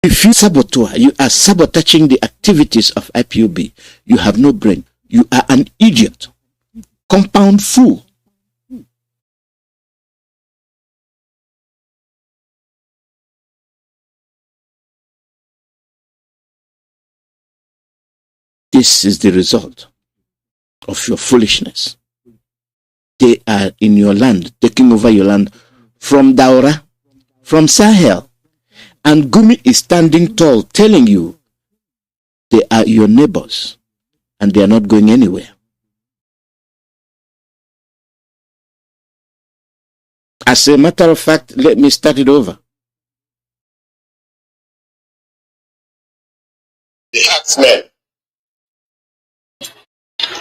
If you saboteur, you are sabotaging the activities of IPOB. You have no brain. You are an idiot. Compound fool. This is the result of your foolishness. They are in your land, taking over your land from Daura, from Sahel. And Gumi is standing tall, telling you they are your neighbors and they are not going anywhere. As a matter of fact, let me start it over. The herdsmen,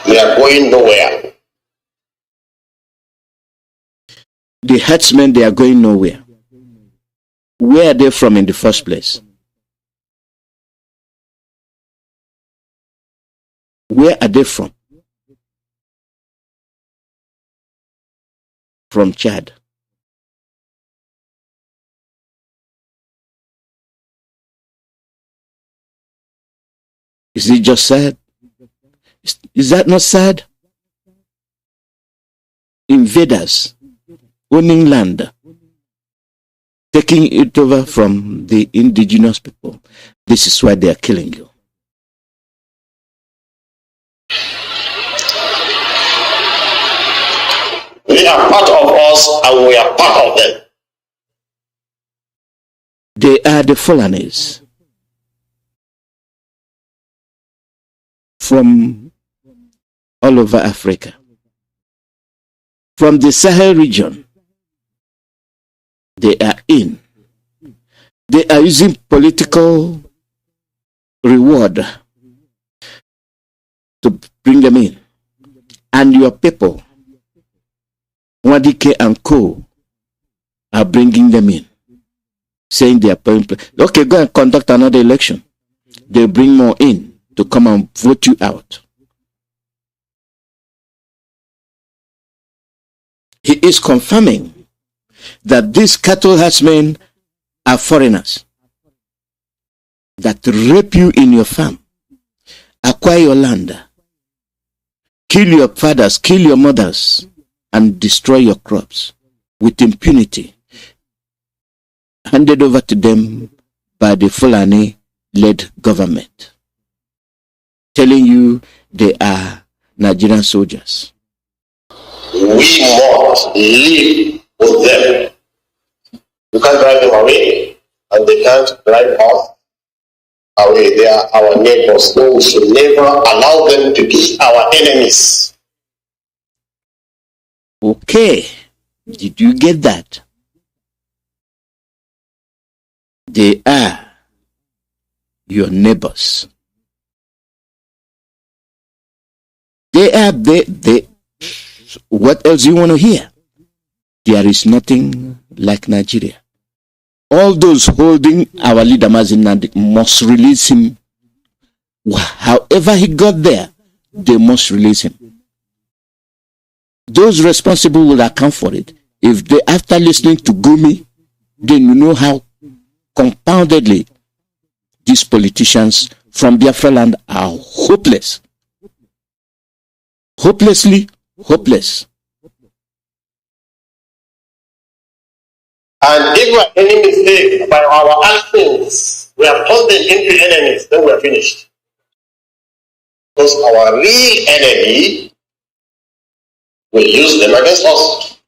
they are going nowhere. The herdsmen, they are going nowhere. Where are they from in the first place? Where are they from? From Chad. Is it just sad? Is that not sad? Invaders owning land, taking it over from the indigenous people. This is why they are killing you. They are part of us and we are part of them. They are the Fulanis from all over Africa, from the Sahel region. They are in. They are using political reward to bring them in. And your people, Wadike and Co, are bringing them in, saying they are playing. Okay, go and conduct another election. They bring more in to come and vote you out. He is confirming that these cattle herdsmen are foreigners that rape you in your farm, acquire your land, kill your fathers, kill your mothers, and destroy your crops with impunity, handed over to them by the Fulani-led government, telling you they are Nigerian soldiers. We must live with them. You can't drive them away, and they can't drive us away. They are our neighbors, so we should never allow them to be our enemies. Okay, did you get that? They are your neighbors. What else do you want to hear? There is nothing like Nigeria. All those holding our leader Mazi Alozie must release him. However he got there, they must release him. Those responsible will account for it. If they, after listening to Gumi, then you know how compoundedly these politicians from Biafra land are hopeless. Hopelessly hopeless. And if we are any mistake by our actions, we have turned them into enemies, then we are finished. Because our real enemy will use them against us.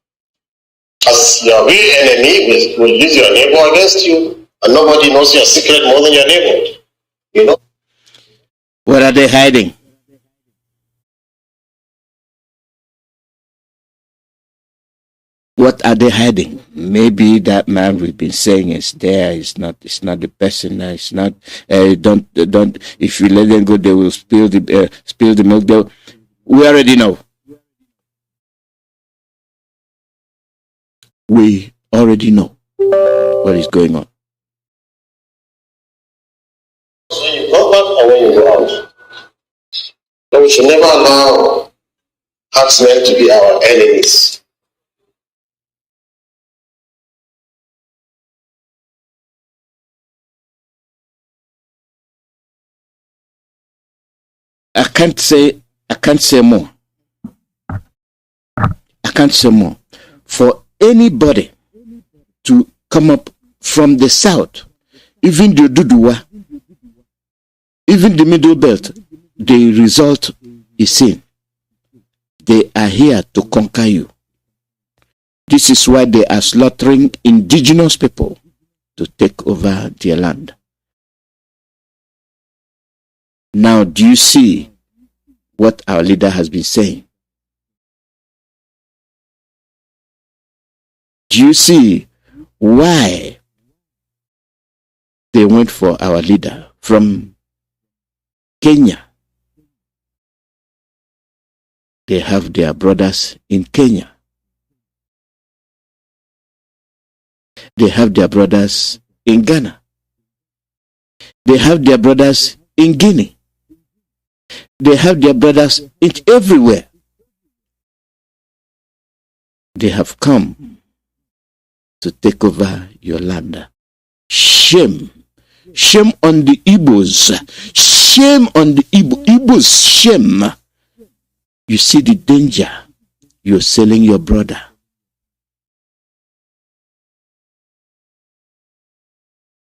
As your real enemy will use your neighbor against you, and nobody knows your secret more than your neighbor. You know? What are they hiding? What are they hiding? Maybe that man we've been saying is there. It's not the person. It's not. Don't. If you let them go, they will spill the milk. We already know. We already know what is going on. When you come back and when you go out, but we should never allow herdsmen to be our enemies. I can't say more. I can't say more. For anybody to come up from the south, even the Duduwa, even the Middle Belt, the result is seen. They are here to conquer you. This is why they are slaughtering indigenous people to take over their land. Now, do you see what our leader has been saying? Do you see why they went for our leader from Kenya? They have their brothers in Kenya. They have their brothers in Ghana. They have their brothers in Guinea. They have their brothers everywhere. They have come to take over your land. Shame. Shame on the Igbos. Shame on the Igbos. Shame. You see the danger. You're selling your brother.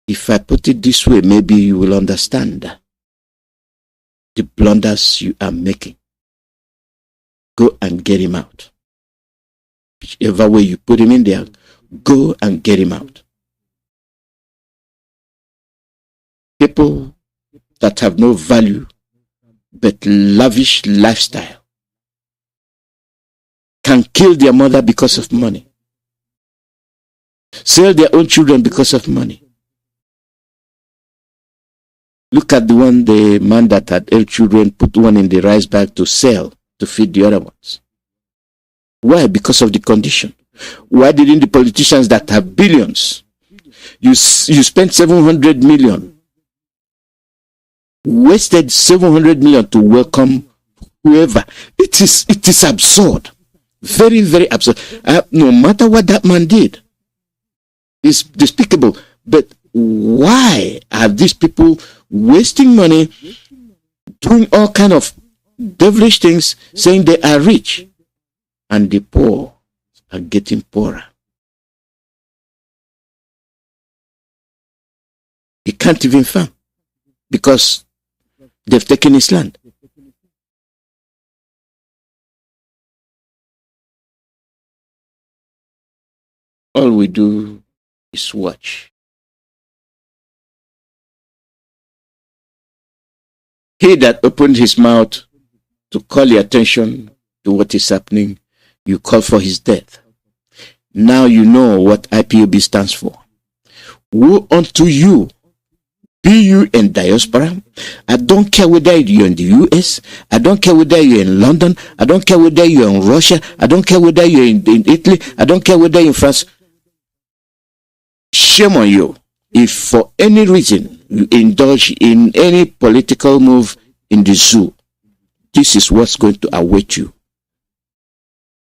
If I put it this way, maybe you will understand the blunders you are making. Go and get him out. Whichever way you put him in there, go and get him out. People that have no value but lavish lifestyle can kill their mother because of money, sell their own children because of money. Look at the man that had 8 children, put one in the rice bag to sell, to feed the other ones. Why? Because of the condition. Why didn't the politicians that have billions, you spent 700 million, wasted 700 million to welcome whoever? It is absurd. Very, very absurd. No matter what that man did, it's despicable. But why are these people wasting money, doing all kind of devilish things, saying they are rich, and the poor are getting poorer? He can't even farm because they've taken his land. All we do is watch. He that opened his mouth to call your attention to what is happening, you call for his death. Now you know what IPOB stands for. Woe unto you, be you in diaspora. I don't care whether you're in the US. I don't care whether you're in London. I don't care whether you're in Russia. I don't care whether you're in Italy. I don't care whether you're in France. Shame on you if for any reason you indulge in any political move in the zoo. This is what's going to await you.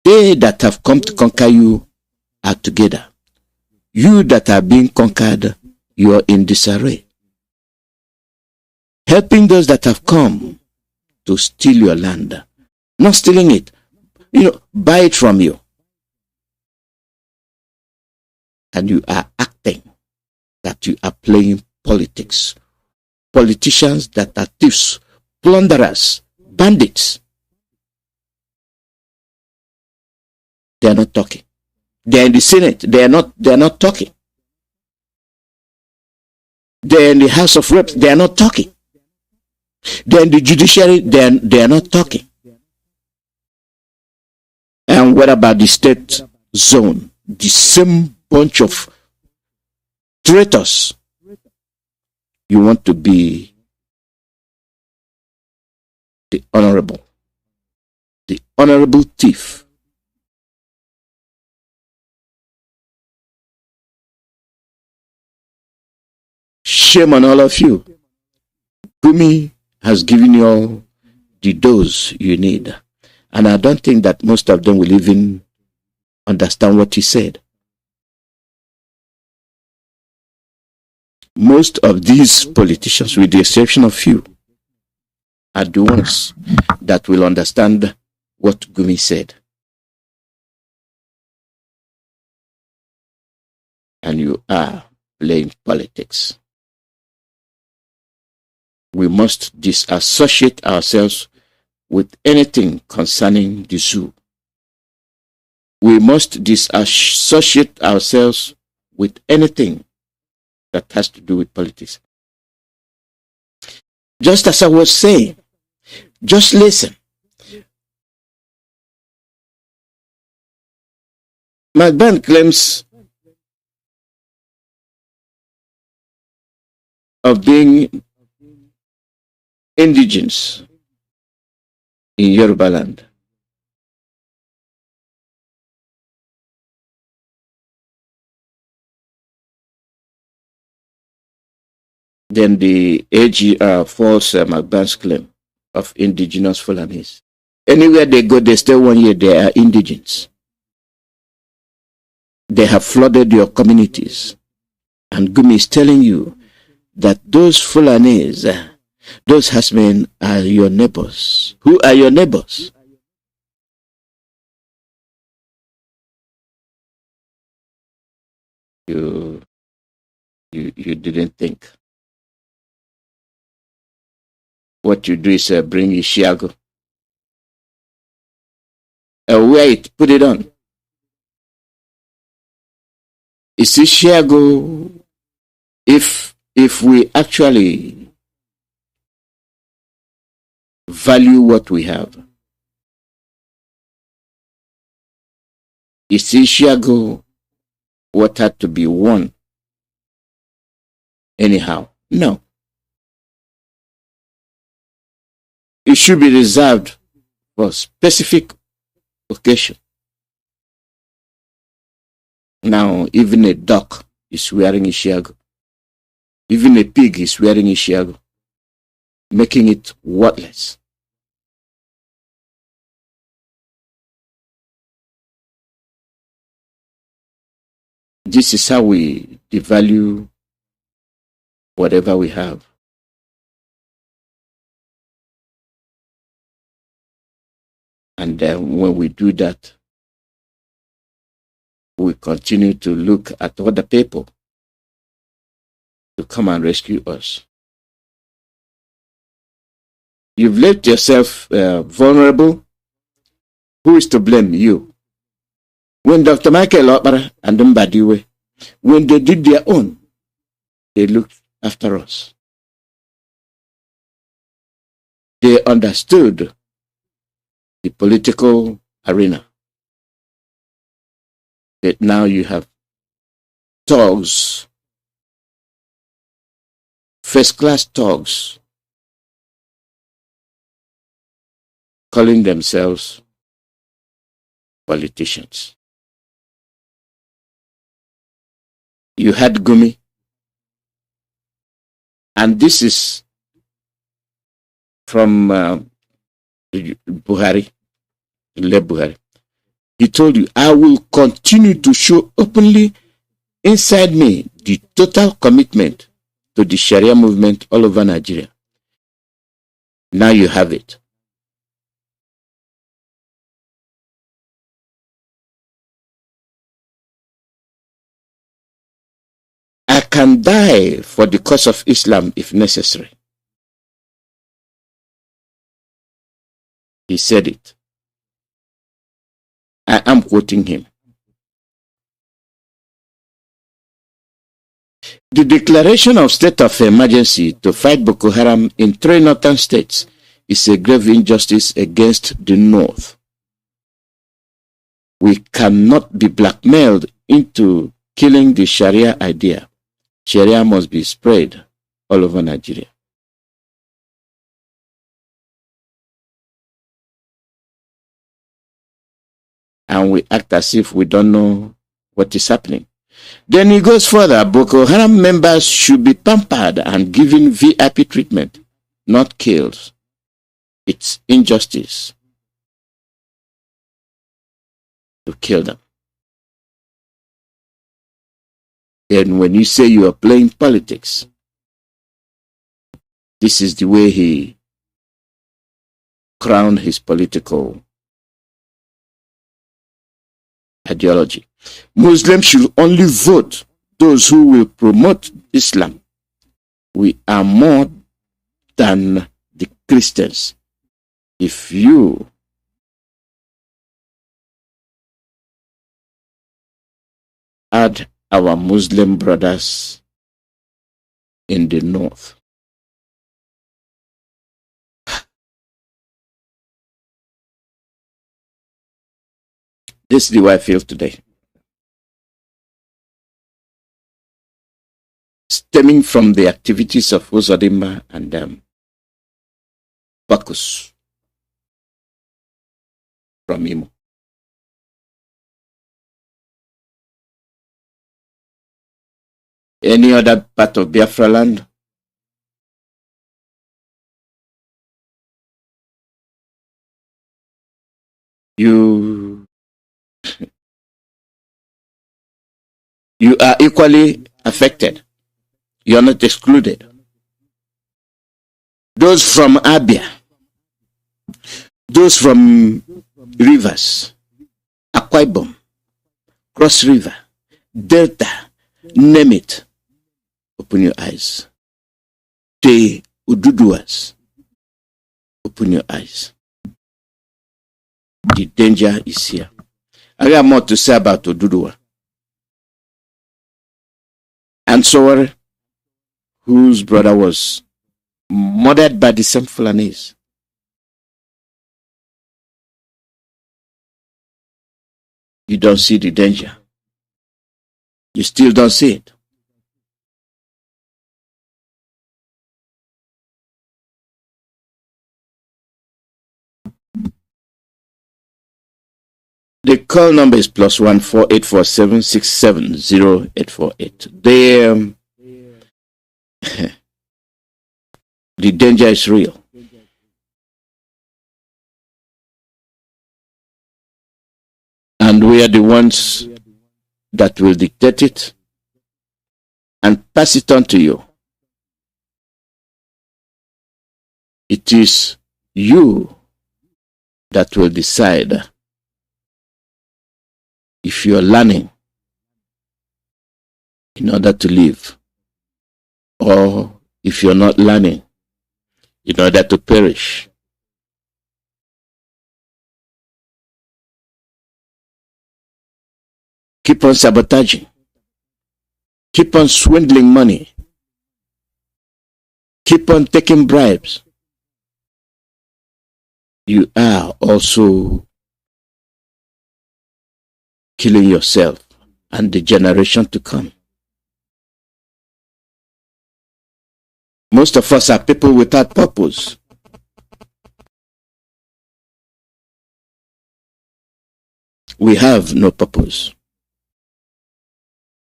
They that have come to conquer you are together. You that are being conquered, you are in disarray. Helping those that have come to steal your land. Not stealing it. Buy it from you. And you are acting that you are playing politics. Politicians that are thieves, plunderers, bandits. They are not talking. They are in the Senate. They are not talking. They are in the House of Reps. They are not talking. They are in the judiciary. They are not talking. And what about the state zone? The same bunch of traitors. You want to be the honorable thief. Shame on all of you. Gumi has given you all the dose you need. And I don't think that most of them will even understand what he said. Most of these politicians, with the exception of few, are the ones that will understand what Gumi said. And you are playing politics. We must disassociate ourselves with anything concerning the zoo. We must disassociate ourselves with anything that has to do with politics. Just as I was saying, just listen. McBan claims of being indigenous in Yoruba land. Then the AGR falls McBan's claim of indigenous Fulanis. Anywhere they go, they stay 1 year, they are indigents. They have flooded your communities. And Gumi is telling you that those Fulanis, those Hasmen are your neighbors. Who are your neighbors? You didn't think. What you do is bring Ishiago. Wear it, put it on. Is Ishiago, if we actually value what we have, is Ishiago what had to be won anyhow? No. It should be reserved for specific occasion. Now, even a duck is wearing Ishiago. Even a pig is wearing Ishiago, making it worthless. This is how we devalue whatever we have. And then when we do that, we continue to look at other people to come and rescue us. You've left yourself vulnerable. Who is to blame? You. When Dr. Michael Opera and Mbadiwe, when they did their own, they looked after us. They understood the political arena. That now you have thugs, first-class thugs, calling themselves politicians. You had Gumi, and this is from Buhari, Le Buhari. He told you, I will continue to show openly inside me the total commitment to the Sharia movement all over Nigeria. Now you have it. I can die for the cause of Islam if necessary. He said it. I am quoting him. The declaration of state of emergency to fight Boko Haram in 3 northern states is a grave injustice against the North. We cannot be blackmailed into killing the Sharia idea. Sharia must be spread all over Nigeria. And we act as if we don't know what is happening. Then he goes further. Boko Haram members should be pampered and given VIP treatment, not killed. It's injustice to kill them. Then when you say you are playing politics, this is the way he crown his political ideology. Muslims should only vote those who will promote Islam. We are more than the Christians. If you add our Muslim brothers in the north, this is the way I feel today. Stemming from the activities of Uzodimma and Bakus from Imo. Any other part of Biafra land? You are equally affected. You are not excluded. Those from Abia, those from rivers, Akwa Ibom, Cross River, Delta, name it. Open your eyes. The Ududuas, open your eyes. The danger is here. I have more to say about Ududua. And Sowore, whose brother was murdered by the same Fulanis. You don't see the danger. You still don't see it. The call number is +1 4847 670 The danger is real. And we are the ones that will dictate it and pass it on to you. It is you that will decide if you're learning in order to live, or if you're not learning in order to perish. Keep on sabotaging. Keep on swindling money. Keep on taking bribes. You are also killing yourself and the generation to come. Most of us are people without purpose. We have no purpose.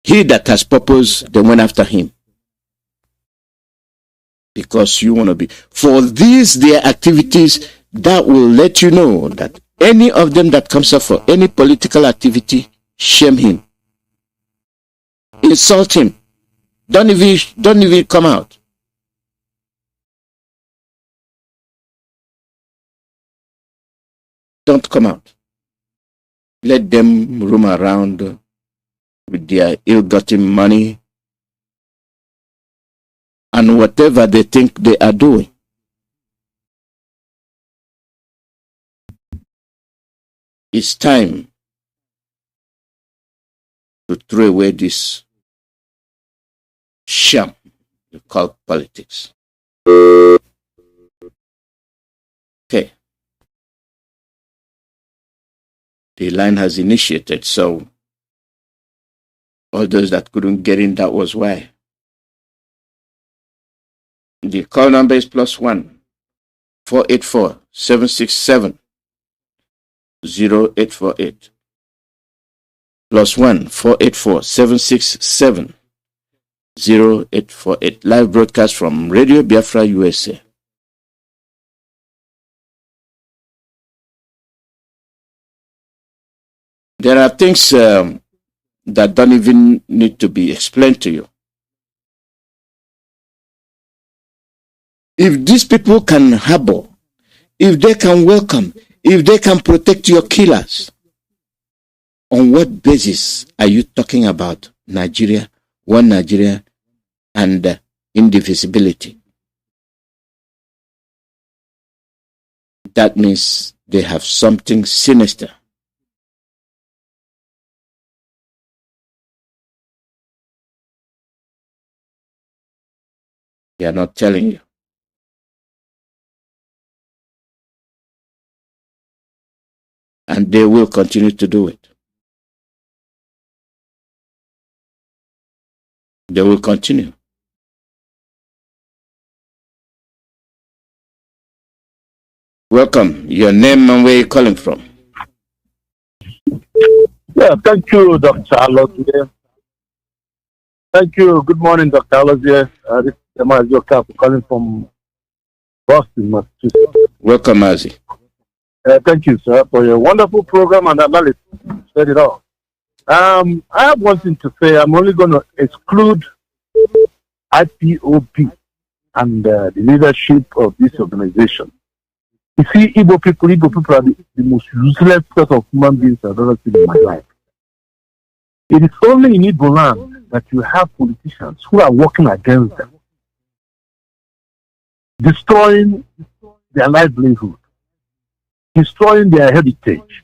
He that has purpose, they went after him. Because you want to be. For these, their activities, that will let you know that any of them that comes up for any political activity, shame him. Insult him. Don't even come out. Don't come out. Let them roam around with their ill-gotten money and whatever they think they are doing. It's time to throw away this sham you call politics. Okay. The line has initiated, so all those that couldn't get in, that was why. The call number is +1 484 767 0848. +1 484 767 0848. Live broadcast from Radio Biafra USA. There are things that don't even need to be explained to you. If these people can harbor if they can welcome, if they can protect your killers, on what basis are you talking about Nigeria, one Nigeria, and indivisibility? That means they have something sinister. They are not telling you. And they will continue to do it. They will continue. Welcome. Your name and where you're calling from. Yeah, thank you, Dr. Alozie. Thank you. Good morning, Dr. Alozie. This is Mazi Alozie calling from Boston, Massachusetts. Welcome, Mazi. Thank you, sir, for your wonderful program and analysis. Said it all. I have one thing to say. I'm only going to exclude IPOB and the leadership of this organization. You see, Igbo people are the most useless set of human beings I've ever seen in my life. It is only in Igbo land that you have politicians who are working against them, destroying their livelihood, destroying their heritage,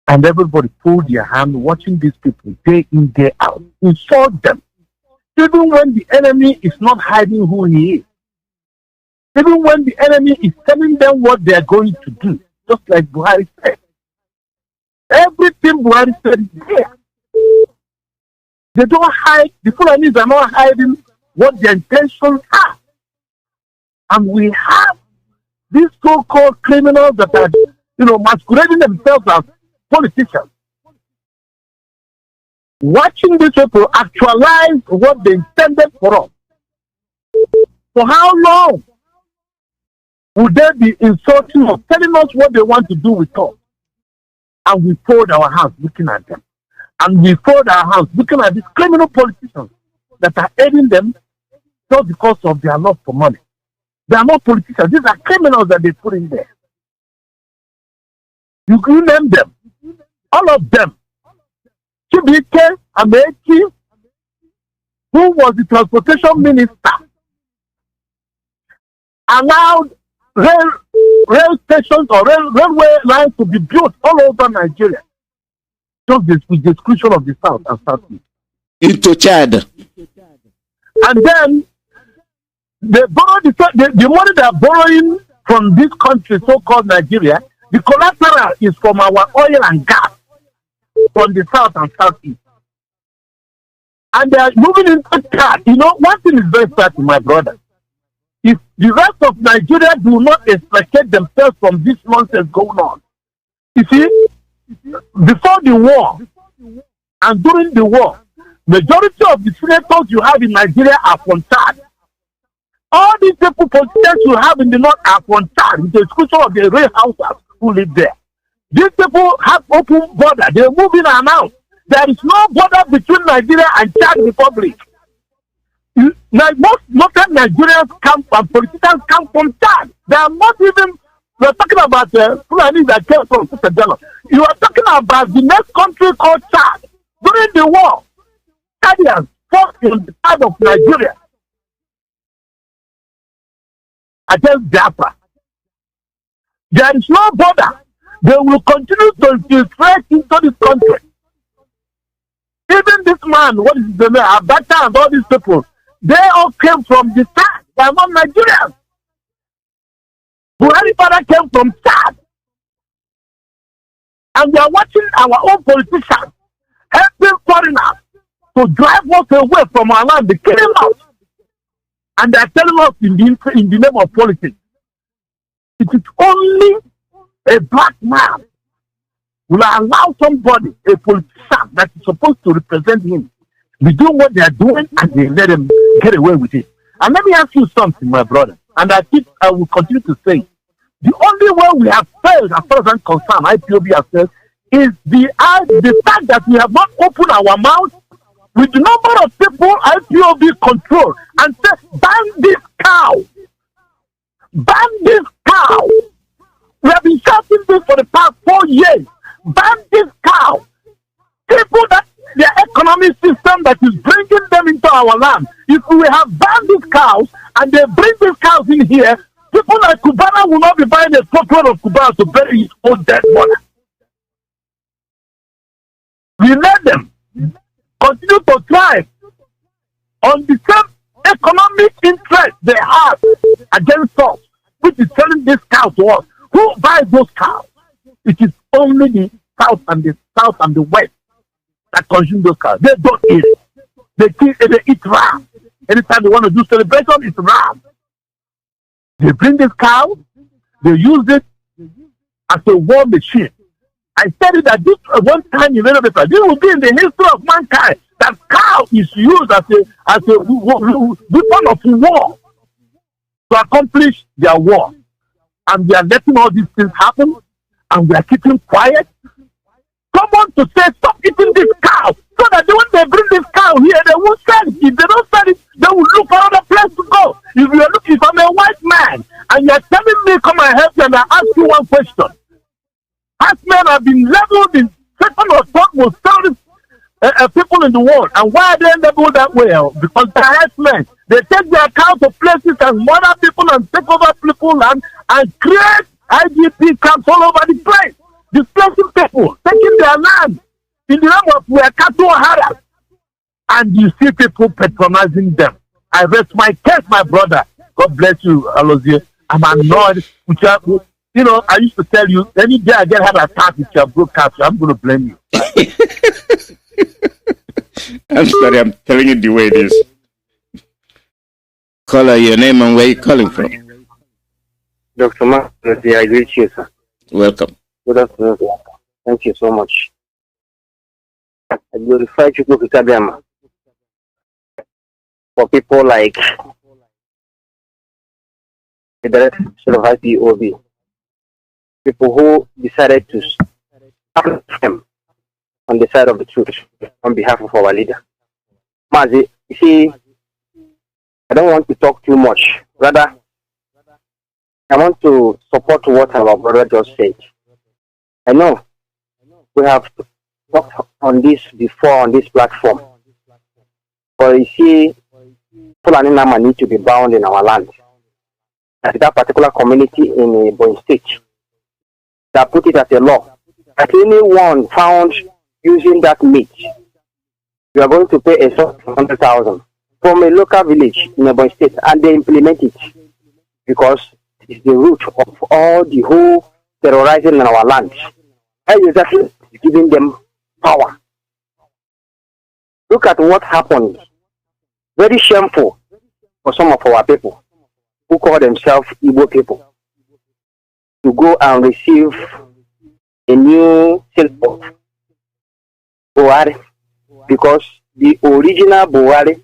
and everybody pulled their hand watching these people day in, day out, insult them, even when the enemy is not hiding who he is. Even when the enemy is telling them what they are going to do, just like Buhari said. Everything Buhari said is there. They don't hide, the Fulanis are not hiding what their intentions are. And we have these so-called criminals that are, masquerading themselves as politicians. Watching these people actualize what they intended for us. For how long would they be insulting us, telling us what they want to do with us? And we fold our hands looking at them. And we fold our hands looking at these criminal politicians that are aiding them just because of their love for money. They are not politicians. These are criminals that they put in there. You can name them. All of them. Chibike Amechi, who was the transportation minister, allowed rail stations or railway lines to be built all over Nigeria, just with the exclusion of the South and Southeast. Into Chad. And then they borrow the money they are borrowing from this country, so-called Nigeria. The collateral is from our oil and gas from the South and Southeast. And they are moving into Chad. One thing is very certain, my brother. If the rest of Nigeria do not extricate themselves from this nonsense going on, you see, before the war and during the war, majority of the senators you have in Nigeria are from Chad. All these people politicians you have in the north are from Chad, with the exclusion of the real houses who live there. These people have open border. They move in and out. There is no border between Nigeria and Chad Republic. Most northern Nigerians come and politicians come from Chad. They are not even. We are talking about Fulani that came from Kusajalo. You are talking about the next country called Chad. During the war, Chadians fought in the side of Nigeria against Biafra. There is no border. They will continue to infiltrate into this country. Even this man, what is his name, Abacha and all these people, they all came from the Chad. They are not Nigerians. Buhari father came from Chad. And we are watching our own politicians helping foreigners to drive us away from our land, they kill us. And they are telling us in the name of politics. It is only a black man will allow somebody, a politician that is supposed to represent him, be doing what they are doing and they let them get away with it. And let me ask you something, my brother, and I will continue to say, the only way we have failed as far as I'm concerned, IPOB has failed, is the fact that we have not opened our mouth with the number of people IPOB control and say, ban this cow. Ban this cow been shouting this for the past 4 years. Ban this cow. People that their economic system that is bringing them into our land. If we have banned these cows and they bring these cows in here, people like Cubana will not be buying a truckload of Cubana to bury his own dead mother. We let them continue to thrive on the same economic interest they have against us, which is selling this cow to us. Who buys those cows? It is only the south and the west that consume those cows. They don't eat it. They eat ram. Anytime they want to do celebration, it's ram. They bring this cow, they use it as a war machine. I said it that this one time in this will be in the history of mankind that cow is used as a weapon of war to accomplish their war. And we are letting all these things happen, and we are keeping quiet. Someone to say, stop eating this cow, so that when they bring this cow here, they won't sell it. If they don't sell it, they will look for another place to go. If I'm a white man, and you're telling me, come and help you, and I ask you one question. White men have been labeled in second or third most terrorist people in the world. And why are they labeled that way? Because they're herdsmen. They take their cow to places and murder people and take over people's land and create IGP camps all over the place. Displacing people, taking their land in the name of where cattle harass. And you see people patronizing them. I rest my case, my brother. God bless you, Alozie. I'm annoyed. You know, I used to tell you, any day I get heart attack with your broadcast, I'm going to blame you. I'm sorry, I'm telling you the way it is. Caller, your name and where you calling from? Dr. Mazi, I greet you, sir. Welcome. Good afternoon. Thank you so much. I glorify you, Dr. for people like the director of Ipob, people who decided to stand him on the side of the truth on behalf of our leader. Mazi, you see, I don't want to talk too much. Rather, I want to support what our brother just said. I know we have talked on this before on this platform, but you see, Fulani Nama need to be bound in our land. That particular community in Ipob state that put it as a law that anyone found using that meat, you are going to pay a sum of 100,000 from a local village in Ipob state, and they implement it because it's the root of all the whole terrorizing in our land. That is exactly giving them power. Look at what happened. Very shameful for some of our people who call themselves Igbo people to go and receive a new silver Buhari, because the original Buhari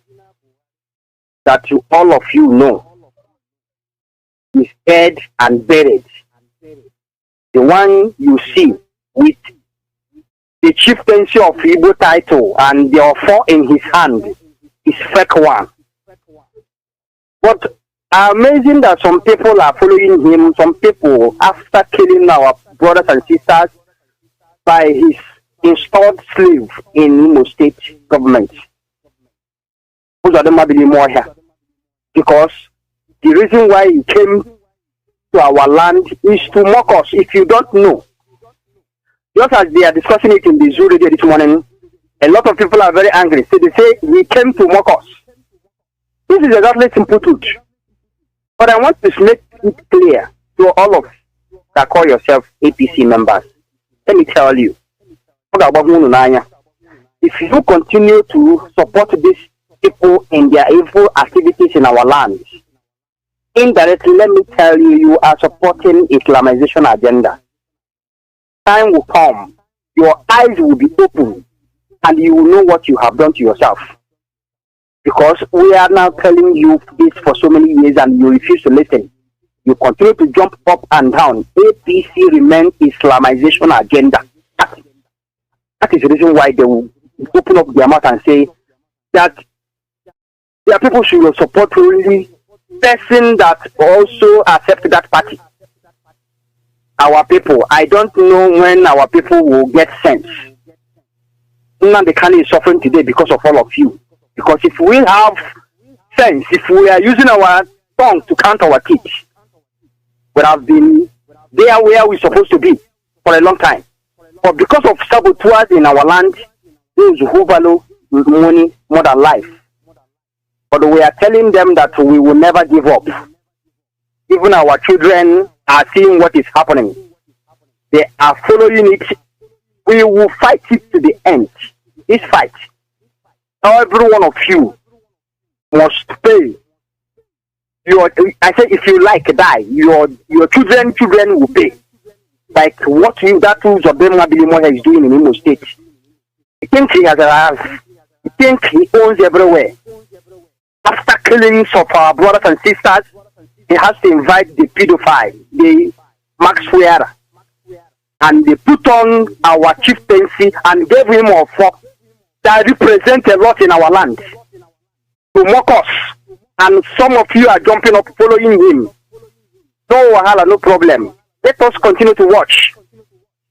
that all of you know is dead and buried. The one you see with the chieftaincy of Igbo title and the offer in his hand is fake one. But amazing that some people are following him. Some people, after killing our brothers and sisters by his installed slave in Imo State government, those are the Mabili more here. Because the reason why he came to our land is to mock us. If you don't know, just as they are discussing it in the zoo radio this morning, a lot of people are very angry. So they say he came to mock us. This is exactly simple truth. But I want to make it clear to all of that call yourself APC members. Let me tell you, if you continue to support these people in their evil activities in our land, indirectly, let me tell you, you are supporting Islamization agenda. Time will come, your eyes will be open, and you will know what you have done to yourself. Because we are now telling you this for so many years and you refuse to listen. You continue to jump up and down. APC remains Islamization agenda. That is the reason why they will open up their mouth and say that their people should support only person that also accept that party. our people. I don't know when our people will get sense. Nnamdi Kanu is suffering today because of all of you. Because if we have sense, if we are using our tongue to count our teeth, we have been there where we're supposed to be for a long time. But because of saboteurs in our land, those who value money more than life. But we are telling them that we will never give up. Even our children are seeing what is happening. They are following it. We will fight it to the end. This fight, every one of you must pay. I said, if you like, die. Your children will pay. Like what that Zobema is doing in Imo State. He thinks he has arrived. He thinks he owns everywhere. After killings of our brothers and sisters, he has to invite the pedophile, the Max Fuera, and they put on our chieftaincy and gave him a fork that represents a lot in our land to mock us. And some of you are jumping up following him. No wahala, no problem. Let us continue to watch.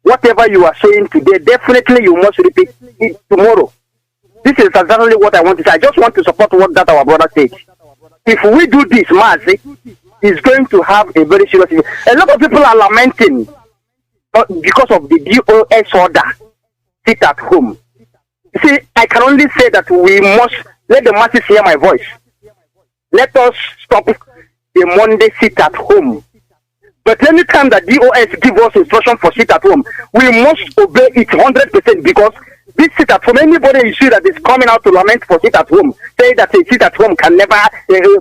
Whatever you are saying today, definitely you must repeat it tomorrow. This is exactly what I want to say. I just want to support what that our brother said. If we do this, Mazi is going to have a very serious issue. A lot of people are lamenting because of the DOS order. Sit at home. You see, I can only say that we must let the masses hear my voice. Let us stop the Monday sit at home. But any time that DOS give us instruction for sit at home, we must obey it 100% because this sit at home, anybody you see that is coming out to lament for sit at home, say that a sit at home can never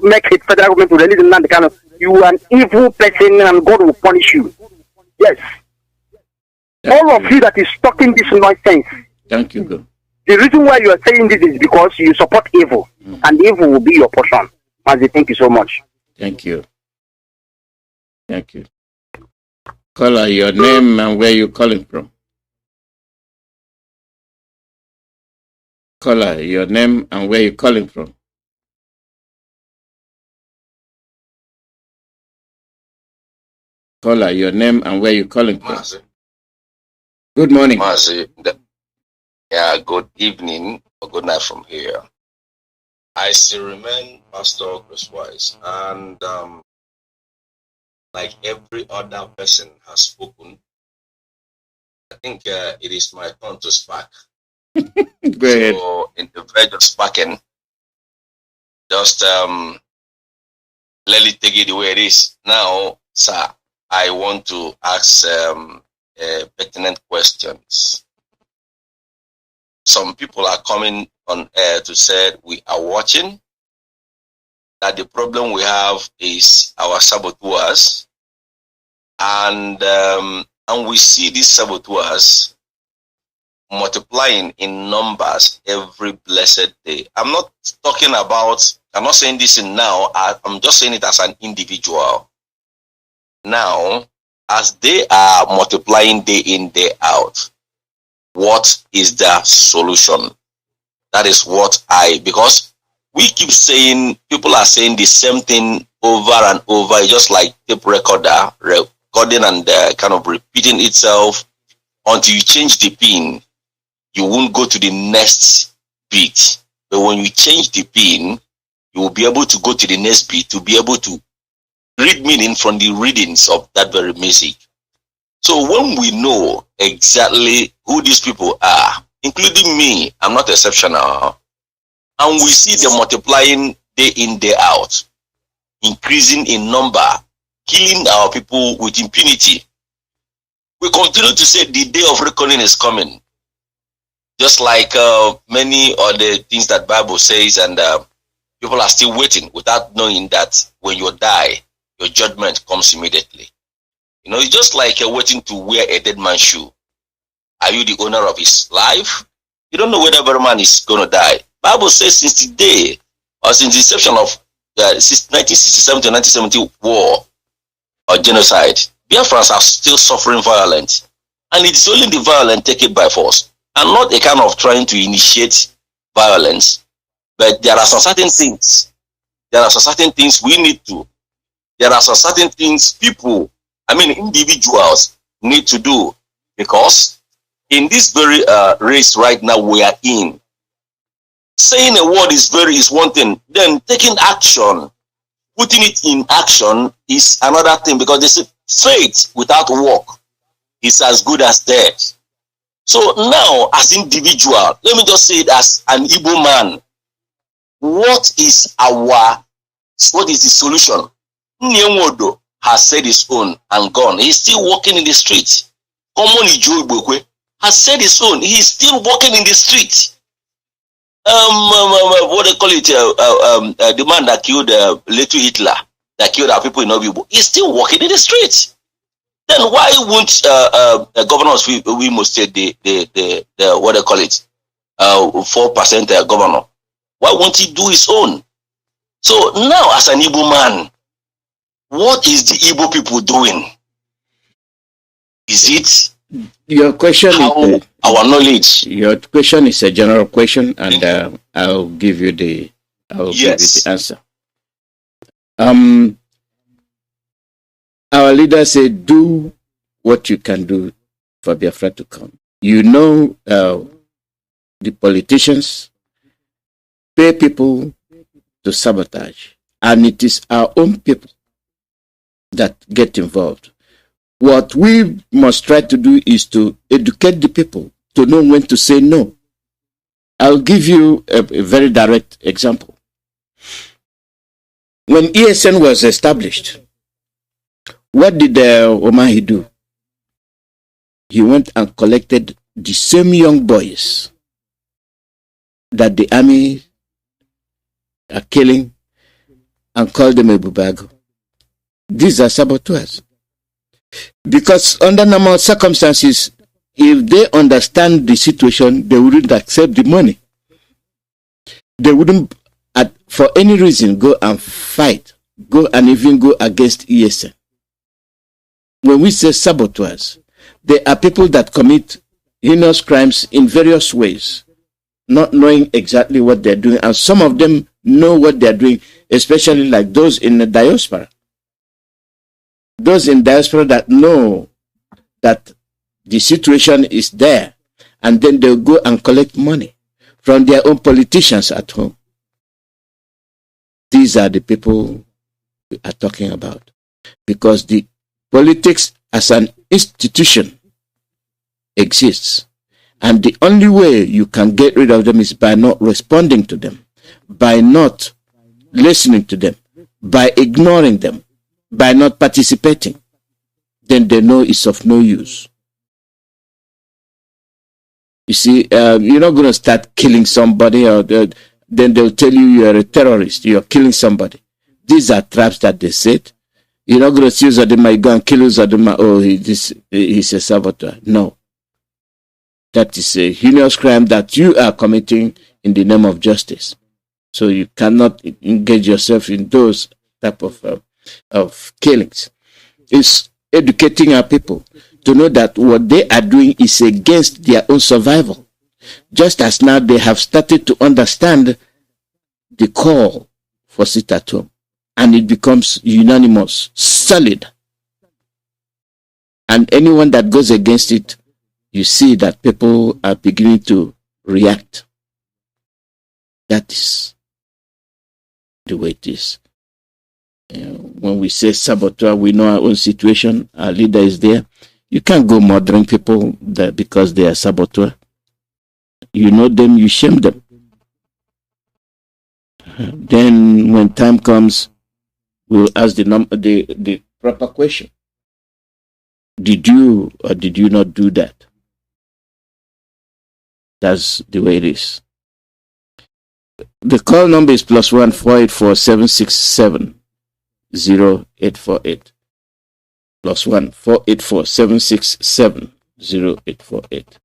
make it federal government to release Nnamdi Kanu. You are an evil person and God will punish you. Yes. All of you that is talking this nonsense. Thank you, God. The reason why you are saying this is because you support evil, and evil will be your portion. Mazi, thank you so much. Thank you. Thank you. Caller, your name and where you calling from? Caller, your name and where you calling from? Caller, your name and where you calling from? Mazi. Good morning. Mazi. Yeah, good evening or good night from here. I still remain Pastor Chris Wise, and like every other person has spoken, I think it is my turn to spark. Go ahead. So, in the verge of sparking, just let it take it the way it is. Now, sir, I want to ask pertinent questions. Some people are coming on air to say we are watching, that the problem we have is our saboteurs, and we see these saboteurs multiplying in numbers every blessed day. I'm not saying this in now, I'm just saying it as an individual. Now, as they are multiplying day in, day out, what is the solution? That is what because we keep saying, people are saying the same thing over and over. It's just like tape recorder, recording and kind of repeating itself until you change the pin. You won't go to the next beat. But when you change the pin, you will be able to go to the next beat to be able to read meaning from the readings of that very music. So when we know exactly who these people are, including me, I'm not exceptional, and we see them multiplying day in, day out, increasing in number, killing our people with impunity, we continue to say the day of reckoning is coming. Just like many other things that Bible says, and people are still waiting without knowing that when you die, your judgment comes immediately. You know, it's just like you're waiting to wear a dead man's shoe. Are you the owner of his life? You don't know whether every man is going to die. Bible says since the day, or since the inception of 1967 to 1970 war or genocide, Biafrans are still suffering violence. And it's only the violent take it by force. And not a kind of trying to initiate violence. But there are some certain things. There are some certain things we need to. There are some certain things people, individuals need to do, because in this very race right now we are in, saying a word is one thing, then taking action, putting it in action is another thing, because they say faith without work is as good as dead. So now, as individual, let me just say it as an Igbo man, what is the solution? Nyemodo has said his own and gone. He's still walking in the street. Common Ijo has said his own. He's still walking in the street. What they call it? The man that killed little Hitler, that killed our people in Obibo, he's still walking in the street. Then why won't governors we must say the what they call it 4% governor? Why won't he do his own? So now, as an Igbo man, what is the Igbo people doing? Is it your question? How our knowledge? Your question is a general question, and I'll give you the answer. Our leader said, do what you can do for Biafra to come. You know, the politicians pay people to sabotage, and it is our own people that get involved. What we must try to do is to educate the people to know when to say no. I'll give you a very direct example. When ESN was established, what did Omahi do? He went and collected the same young boys that the army are killing and called them Ebubago. These are saboteurs. Because under normal circumstances, if they understand the situation, they wouldn't accept the money. They wouldn't, for any reason, go and fight, go and even go against ESN. When we say saboteurs, they are people that commit heinous crimes in various ways, not knowing exactly what they're doing. And some of them know what they're doing, especially like those in the diaspora. Those in diaspora that know that the situation is there, and then they'll go and collect money from their own politicians at home. These are the people we are talking about. Because the politics as an institution exists. And the only way you can get rid of them is by not responding to them, by not listening to them, by ignoring them, by not participating. Then they know it's of no use. You see, you're not going to start killing somebody, or then they'll tell you you're a terrorist, you're killing somebody. These are traps that they set. You're not going to see Uzodinma, you go and kill Uzodinma, oh, he's a saboteur. No. That is a heinous crime that you are committing in the name of justice. So you cannot engage yourself in those type of killings. It's educating our people to know that what they are doing is against their own survival. Just as now they have started to understand the call for sit at home. And it becomes unanimous, solid. And anyone that goes against it, you see that people are beginning to react. That is the way it is. When we say saboteur, we know our own situation. Our leader is there. You can't go murdering people because they are saboteur. You know them, you shame them. Then when time comes, we'll ask the proper question. Did you or did you not do that? That's the way it is. The call number is +1 484 767 0848. +1 484 767 0848.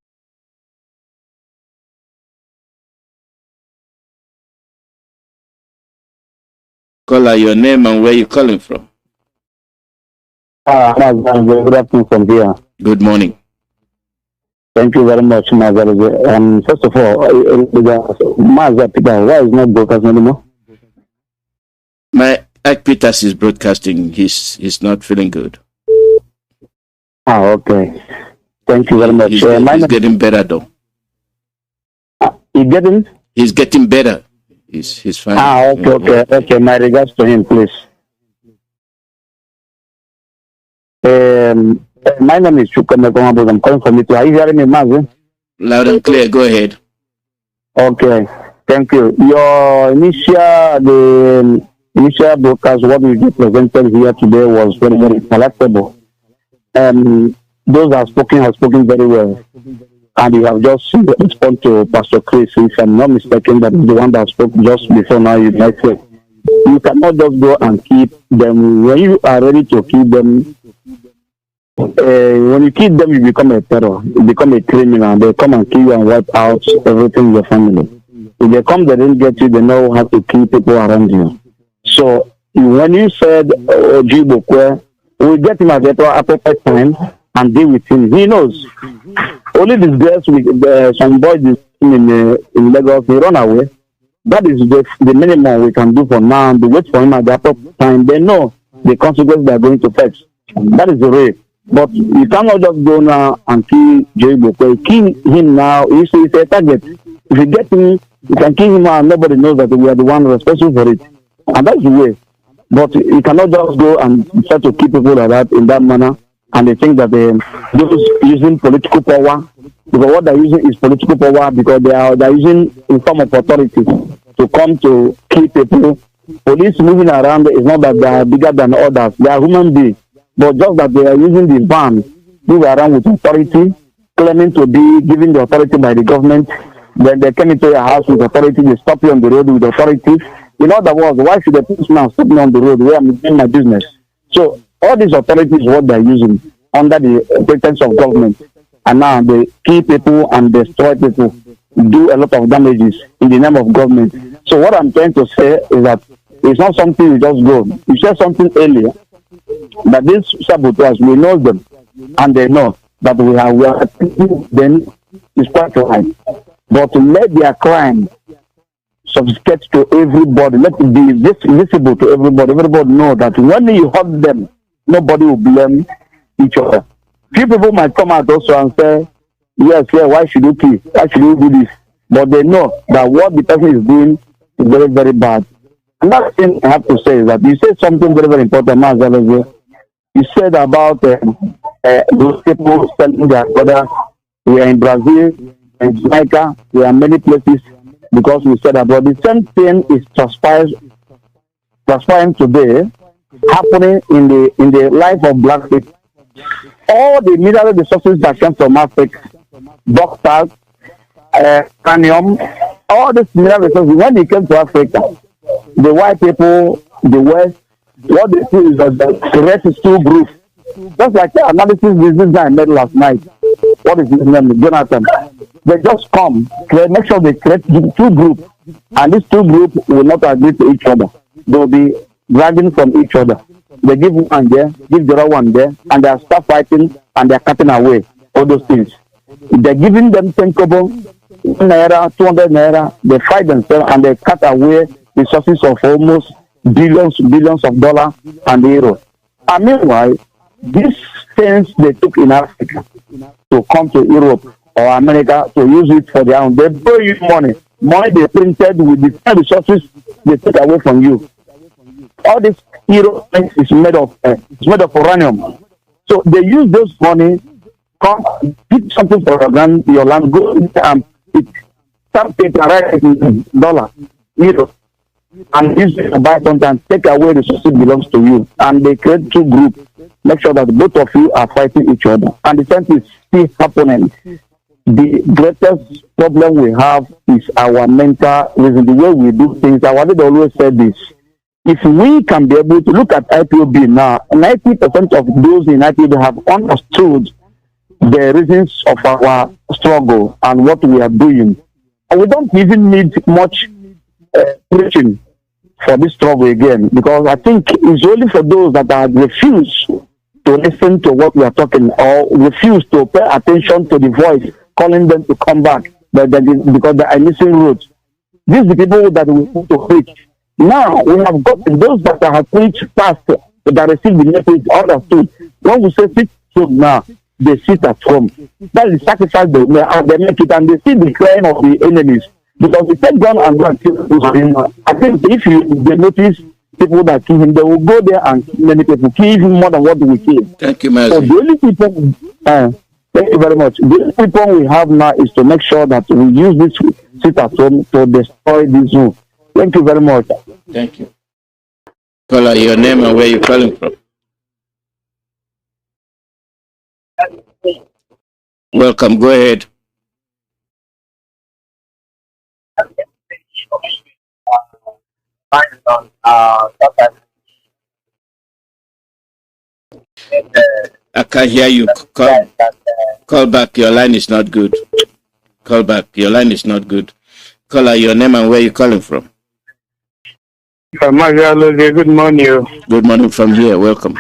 Caller, your name and where you calling from? Good afternoon from here. Good morning. Thank you very much, Mazi Alozie. First of all, Mazi Peter, why is not broadcasting anymore? My Ike Peters is broadcasting. He's not feeling good. Okay. Thank you very much. He's getting better though. He's getting better. He's fine. Okay. My regards to him, please. My name is Chukwemeko. I'm calling from Italy. Are you hearing me, Mazi? Loud and clear. Go ahead. Okay. Thank you. Your initial broadcast, what we just presented here today, was very, very palatable. Those have spoken very well. And you have just responded to Pastor Chris, if I'm not mistaken, that is the one that spoke just before now. You might say, you cannot just go and keep them. When you are ready to keep them, when you keep them, you become a terror, you become a criminal. They come and kill you and wipe out everything in your family. If they come, they don't get you, they know how to kill people around you. So when you said Ojibokwe, we get him at the appropriate time and deal with him. He knows. Only disgrace with some boys in Lagos, they run away. That is the minimum we can do for now. They wait for him at the appropriate time. They know the consequences they are going to face. That is the way. But you cannot just go now and kill Ojibokwe. Kill him now. It's a target. If you get him, you can kill him and nobody knows that we are the one responsible for it. And that's the way. But you cannot just go and try to keep people like that in that manner. And they think that those using political power, because what they're using is political power, because they're using a form of authority to come to kill people. Police moving around is not that they are bigger than others. They are human beings. But just that they are using the van, move around with authority, claiming to be given the authority by the government. Then they come into your house with authority, they stop you on the road with authority. In other words, why should the policeman stop me on the road where I'm doing my business? So all these authorities is what they're using under the pretense of government. And now they kill people and destroy people, do a lot of damages in the name of government. So what I'm trying to say is that it's not something you just go. You said something earlier, that these saboteurs, we know them, and they know that we are then it's quite right. But to let their crime sophisticate to everybody, let it be visible to everybody. Everybody know that when you hurt them, nobody will blame each other. Few people might come out also and say, yes, why should you kill? Why should you do this? But they know that what the person is doing is very, very bad. Another thing I have to say is that you said something very, very important, Mazi Alozie. You said about those people selling their brother. We are in Brazil, in Jamaica, we are many places, because we said about the same thing is transpiring today, happening in the life of black people. All the mineral resources that came from Africa, doctors, uranium, all these mineral resources, when they came to Africa, the white people, the West, what they do is that the rest is two groups. Just like the analysis this guy made last night. What is his name? Jonathan. They just come, make sure they create two groups, and these two groups will not agree to each other. They will be dragging from each other. They give one there, give the other one there, and they start fighting and they are cutting away all those things. They're giving them 10 kobo, 1 naira, 200 naira. They fight themselves and they cut away resources of almost billions of dollars and euros. And meanwhile, these things they took in Africa to come to Europe or America to use it for their own, they borrow you money they printed with the same resources they take away from you. All this euro is made of uranium. So they use those money, come pick something for your land, go and start paper dollar, euro, and use it to buy something and take away the resources belongs to you. And they create two groups, make sure that both of you are fighting each other. And the same is still happening. The greatest problem we have is our mental reason, the way we do things. Our leader always said this. If we can be able to look at IPOB now, 90% of those in IPOB have understood the reasons of our struggle and what we are doing. And we don't even need much preaching for this struggle again, because I think it's only for those that have refused to listen to what we are talking or refuse to pay attention to the voice calling them to come back because they are missing roads. These are the people that we want to preach. Now we have got those that have preached past that receive the message understood. When we say home now, they sit at home. That is sacrifice they make, and they make it, and they see the crying of the enemies. Because they take gun and go and kill people. I think if they notice people that kill him, they will go there and kill many people, kill even more than what we kill. Thank you, Mazi. So the only people, thank you very much. The only people we have now is to make sure that we use this sit at home to destroy this zoo. Thank you very much. Thank you. Caller, your name and where you calling from? Welcome. Go ahead. I can't hear you. Call back. Your line is not good. Call back. Your line is not good. Caller, your name and where you calling from? Mazi Alozie, good morning. Good morning from here. Welcome.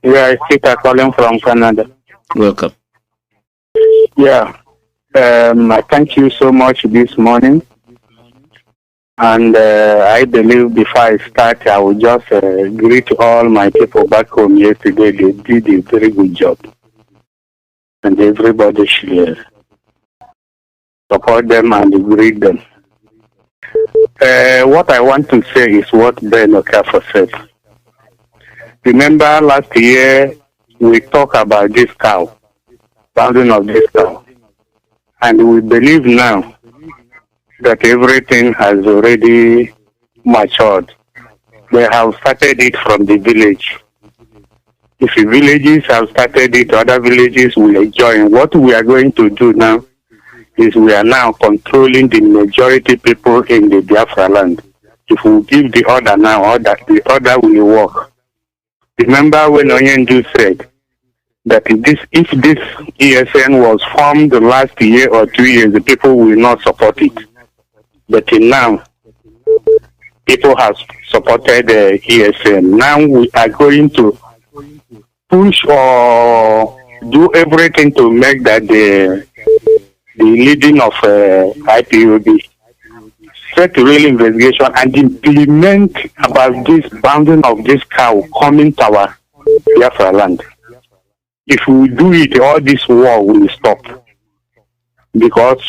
Yeah, I calling from Canada. Welcome. Yeah, I thank you so much this morning. And I believe before I start, I will just greet all my people back home yesterday. They did a very good job. And everybody should support them and greet them. What I want to say is what Ben Okafor said. Remember last year, we talked about this cow, bounding of this cow. And we believe now that everything has already matured. They have started it from the village. If the villages have started it, other villages will join. What we are going to do now is we are now controlling the majority people in the Biafra land. If we give the order now, the order will work. Remember when Onyendu said that if this ESN was formed last year or 2 years, the people will not support it. But now, people have supported the ESN. Now we are going to push or do everything to make that the leading of IPOB set a real investigation and implement about this bounding of this cow coming to our Biafra land. If we do it, all this war will stop. Because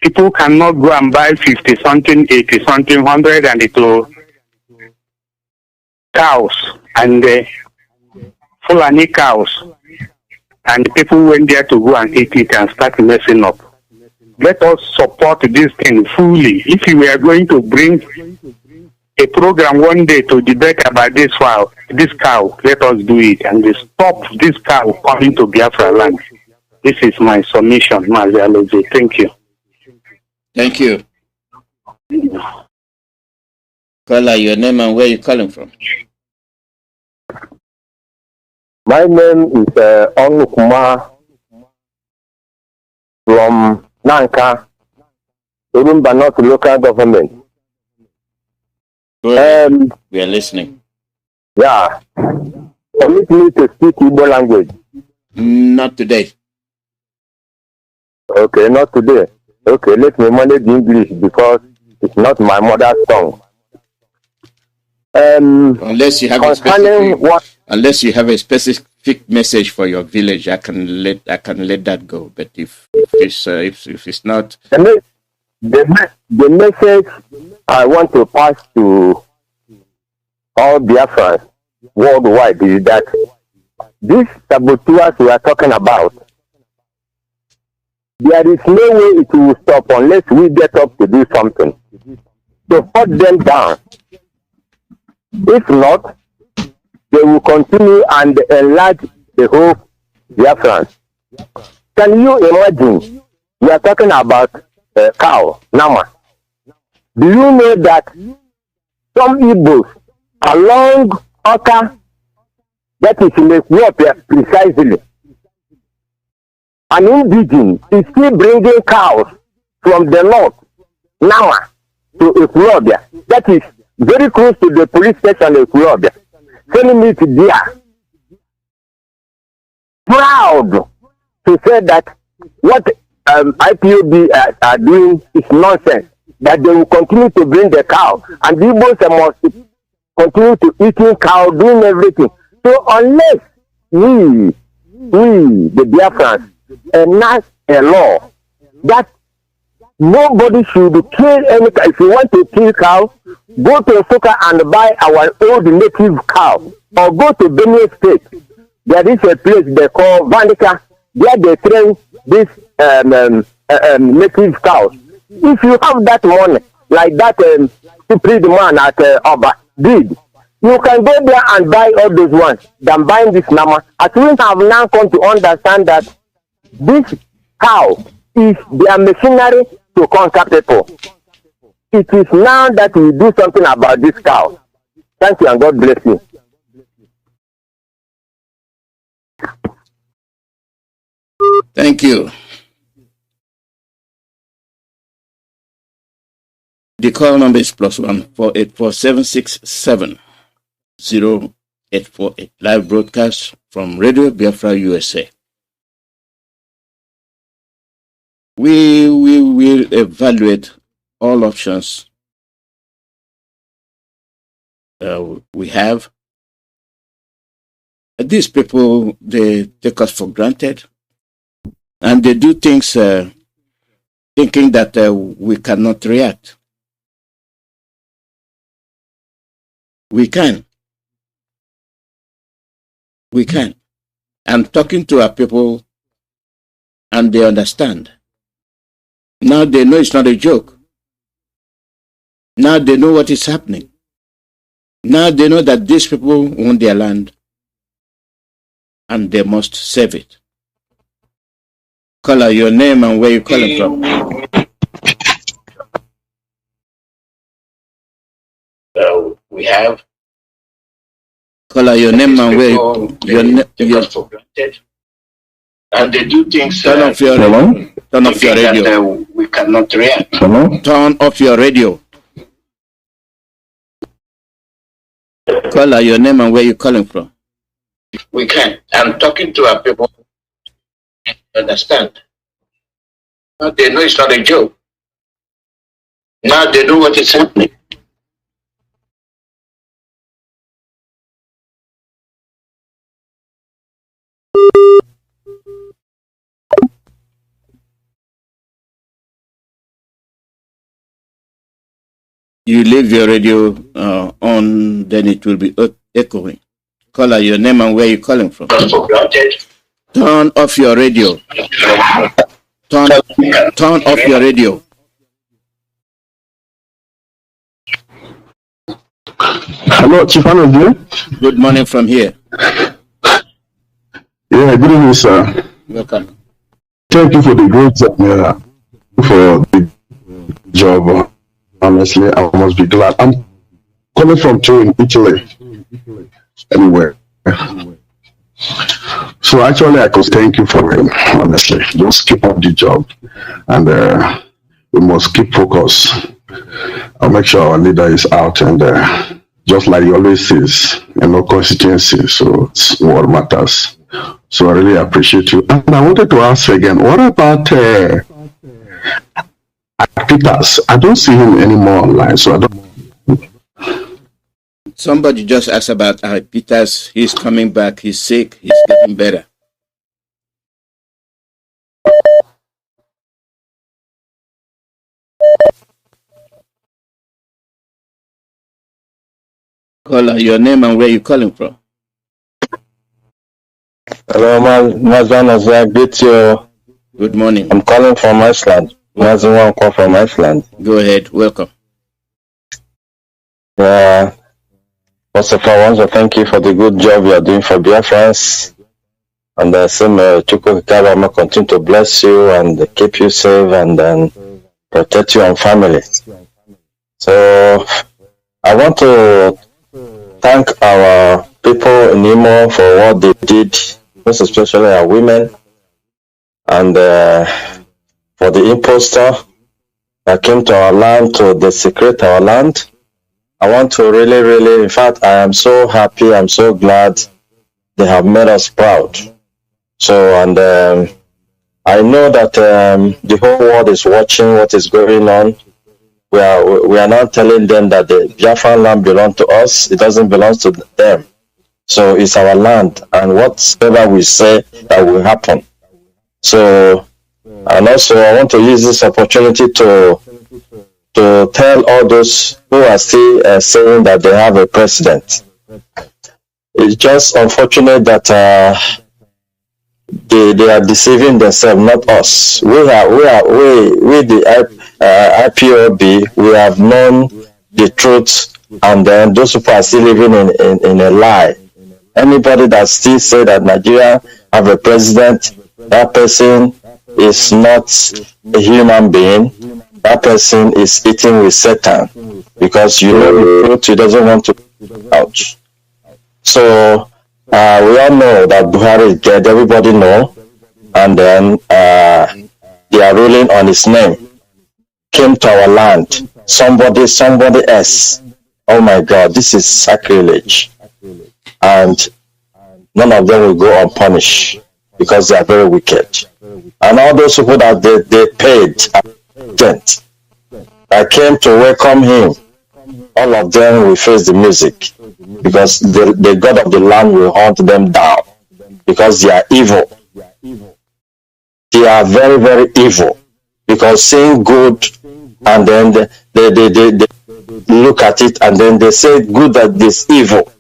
people cannot go and buy 50-something, 80-something, 100 and it will cows and Fulani cows. And people went there to go and eat it and start messing up. Let us support this thing fully. If we are going to bring a program one day to debate about this cow, let us do it and stop this cow coming to Biafra land. This is my submission, Mazi Alozie. Thank you. Thank you. Caller, your name and where you calling from? My name is Onukuma from Nanka, Urumba North Local Government. We are listening. Yeah. Permit me to speak Igbo language. Not today. Okay, not today. Okay, let me manage English because it's not my mother's tongue. Unless you have a specific message for your village, I can let that go. But if it's not, the message I want to pass to all Biafrans worldwide is that these saboteurs we are talking about, there is no way it will stop unless we get up to do something to put them down. If not, they will continue and enlarge the whole Biafrans. Can you imagine? We are talking about cow, Nama. Do you know that some Igbos along Oka, that is in Ethiopia precisely, an indigene is still bringing cows from the north, Nama, to Ethiopia. That is very close to the police station in Ethiopia. Sending it there. Proud to say that what IPOB are doing is nonsense. That they will continue to bring the cow. And people must continue to eating cow, doing everything. So unless the Biafrans, enact a law that nobody should kill any cow. If you want to kill cow, go to Soka and buy our old native cow, or go to Benue State. There is a place they call Vandika, where they train this native cows. If you have that money, like that stupid man at Oba did, you can go there and buy all those ones than buying this nama. As we have now come to understand that this cow is their machinery to conquer people. It is now that we do something about this cow. Thank you and God bless you. Thank you. The call number is +1 484-767-0848. Live broadcast from Radio Biafra, USA. We will evaluate all options we have. These people, they take us for granted, and they do things thinking that we cannot react. We can. I'm talking to our people, and they understand. Now they know it's not a joke. Now they know what is happening. Now they know that these people own their land, and they must save it. Call out your name and where you're calling from. We have. Call out your name and where your granted. And they do things. Turn off your radio. Turn off your radio. We cannot react. Turn off your radio. Call out your name and where you're calling from. We can. I'm talking to our people. Understand. Now they know it's not a joke. Now they know what is happening. You leave your radio on, then it will be echoing. Call out your name and where you're calling from. Turn off your radio. Turn off your radio. Hello, Chief Alozie. Good morning from here. Yeah, good evening, sir. Welcome. Thank you for the great for the job. Honestly, I must be glad. I'm coming from Turin, Italy. Anywhere. So actually, I could thank you for it. Honestly, just keep up the job, and we must keep focus. I'll make sure our leader is out, and just like he always says, constituency. So it's what matters. So I really appreciate you. And I wanted to ask again, what about Peters? I don't see him anymore online, so I don't. Somebody just asked about Peters. He's coming back. He's sick. He's getting better. Call your name and where you calling from. Hello, Mazi Alozie. Greet you. Good morning. I'm calling from Iceland. Mazi Alozie from Iceland. Go ahead. Welcome. First of all, I want to thank you for the good job you are doing for Biafrans. And same Chukwu Kikabama continue to bless you and keep you safe and then protect you and family. So I want to thank our people in Imo for what they did, most especially our women, and for the imposter that came to our land to desecrate our land. I want to really, in fact, I am so happy, I'm so glad they have made us proud. So, and I know that the whole world is watching what is going on. We are now telling them that the Biafran land belongs to us. It doesn't belong to them. So it's our land, and whatever we say that will happen. So, and also I want to use this opportunity to tell all those who are still saying that they have a president. It's just unfortunate that they are deceiving themselves, not us. We the IPOB, we have known the truth, and then those people are still living in a lie. Anybody that still say that Nigeria have a president, that person is not a human being. That person is eating with Satan, because you know the truth, he doesn't want to out. So we all know that Buhari is dead, everybody know, and then they are ruling on his name. Came to our land, somebody else. Oh my God, this is sacrilege. And none of them will go unpunished because they are very wicked. And all those people that they paid that came to welcome him, all of them will face the music, because the God of the land will hunt them down, because they are evil. They are very, very evil, because seeing good, and then they look at it and then they say good that this evil.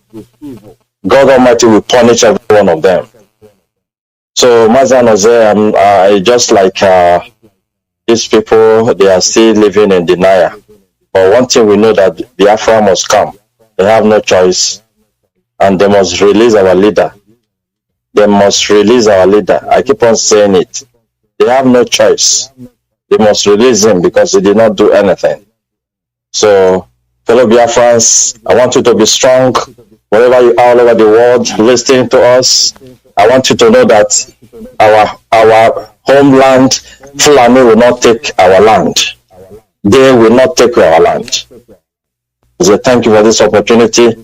God Almighty will punish every one of them. So Mazi Alozie, I just like these people, they are still living in denial. But one thing we know, that Biafra must come. They have no choice, and they must release our leader. They must release our leader. I keep on saying it. They have no choice. They must release him, because he did not do anything. So, fellow Biafrans, I want you to be strong wherever you are all over the world listening to us. I want you to know that our homeland, Fulani, will not take our land. They will not take our land. So thank you for this opportunity.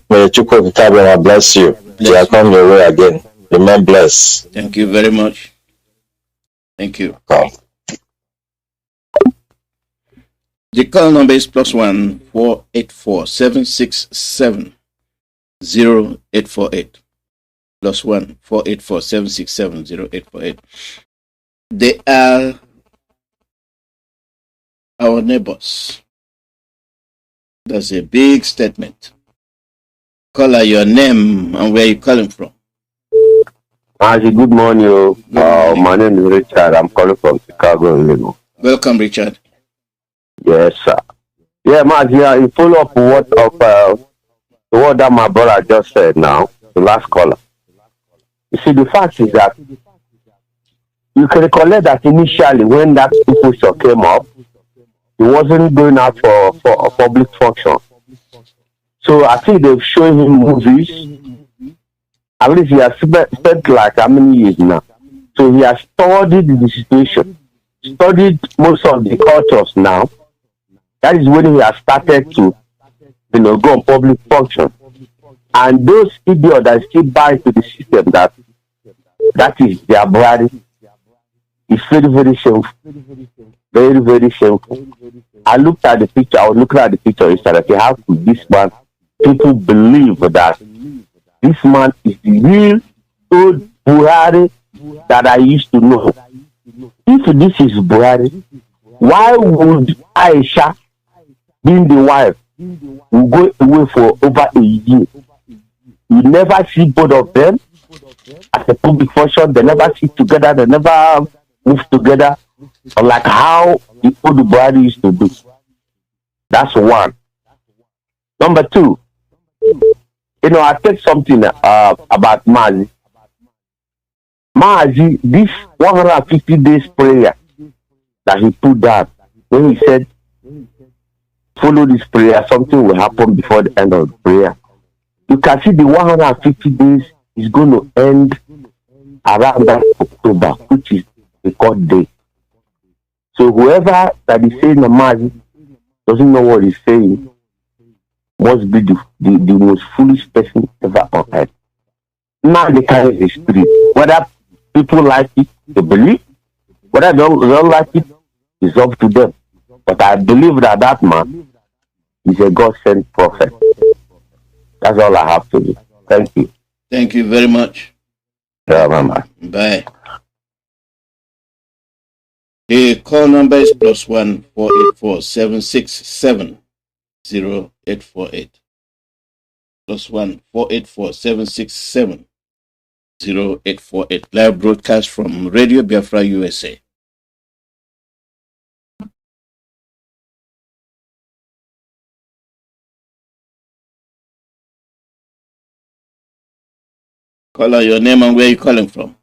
May Chukwu Kikabema bless you. They are coming your way again. Remain blessed. Thank you very much. Thank you. Come. The call number is +1 484 767 0848. +1 484 767 0848. They are our neighbors. That's a big statement. Caller, your name and where you calling from. Mazi, good morning. My name is Richard. I'm calling from Chicago, Illinois. Welcome, Richard. Yes, sir. Yeah, Mazi, you follow up what of the word that my brother just said now, the last caller. You see, the fact is that you can recollect that initially when that people show came up, he wasn't going out for a public function. So I think they've shown him movies. At least he has spent like how many years now. So he has studied the situation, studied most of the cultures now. That is when he has started to, go on public function. And those idiots that still buy into the system that is their brother, is very, very shameful. Very, very shameful. I looked at the picture, I was looking at the picture and said, okay, how could this man, people believe that this man is the real old Buhari that I used to know? If this is Buhari, why would Aisha, being the wife, will go away for over a year? You never see both of them at a public function. They never sit together. They never move together, like how the old Buhari used to do. That's one. Number two, I take something about Mazi. Mazi, this 150 days prayer that he put down, when he said, follow this prayer, something will happen before the end of the prayer. You can see the 150 days is going to end around that October, which is the court day. So whoever that is saying Mazi doesn't know what he's saying must be the most foolish person ever on earth. Now they carry the spirit. Whether people like it, they believe. Whether they don't like it, it's up to them. But I believe that man is a God-sent prophet. That's all I have to do. Thank you. Thank you very much. Yeah, Mama. Bye. The call number is +1 484 767 0848. +1 484 767 0848. Live broadcast from Radio Biafra USA. Caller, your name and where you calling from?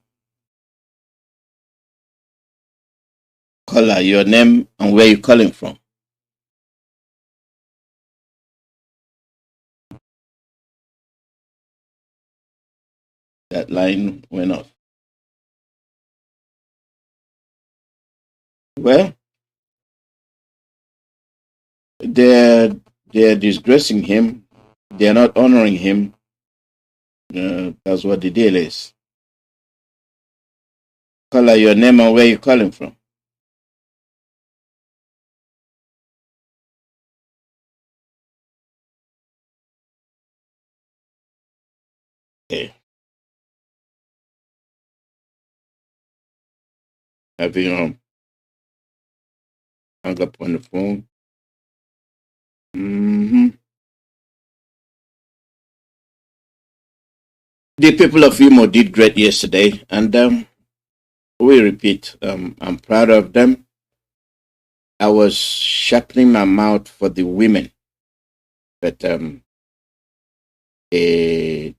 Caller, your name and where you calling from? That line went off. Well, they're disgracing him. They're not honoring him. That's what the deal is. Caller, your name and where you calling from? Okay. Having hung up on the phone. The people of Imo did great yesterday, and we repeat, I'm proud of them. I was sharpening my mouth for the women, but they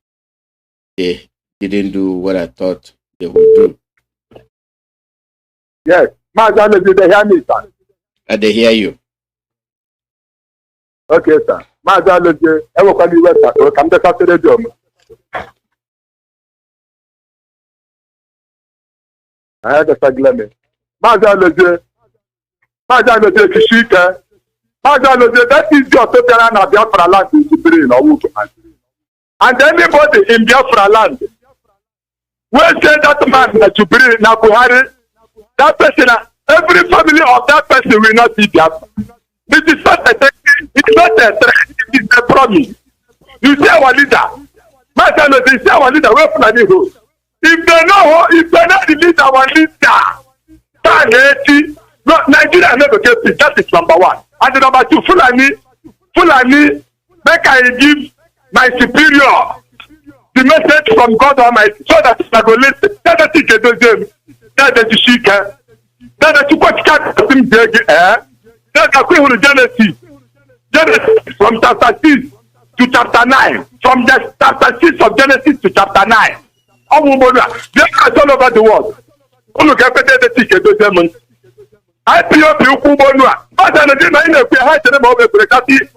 didn't do what I thought they would do. Yes. Mazi Alozie, they hear me, sir. They hear you. Okay, sir. Mazi Alozie, everyone you went, sir. Come to Saturday, job. I had a saglement. Mazi Alozie, Kishika. Mazi Alozie, that is your total and Biafra land in Jubilee, no? And anybody in Biafra land, will say that man that Jubilee, na Buhari, that person, every family of that person will not be Biafra. It is not a threat, it is a promise. You see our leader, Mazi Alozie, see our leader, where Fulani go. If they not release our leader, no, Nigeria never get peace. That is number one. And the number two, Fulani, make I give my superior the message from God Almighty, so that I go listen. That I think them. That is Shika. That I took what cat him that I quit Genesis from chapter 6 to chapter 9. From the chapter 6 of Genesis to chapter 9. They are all over the world. Look at the ticket to them. I pay up you, Kubonua. But I don't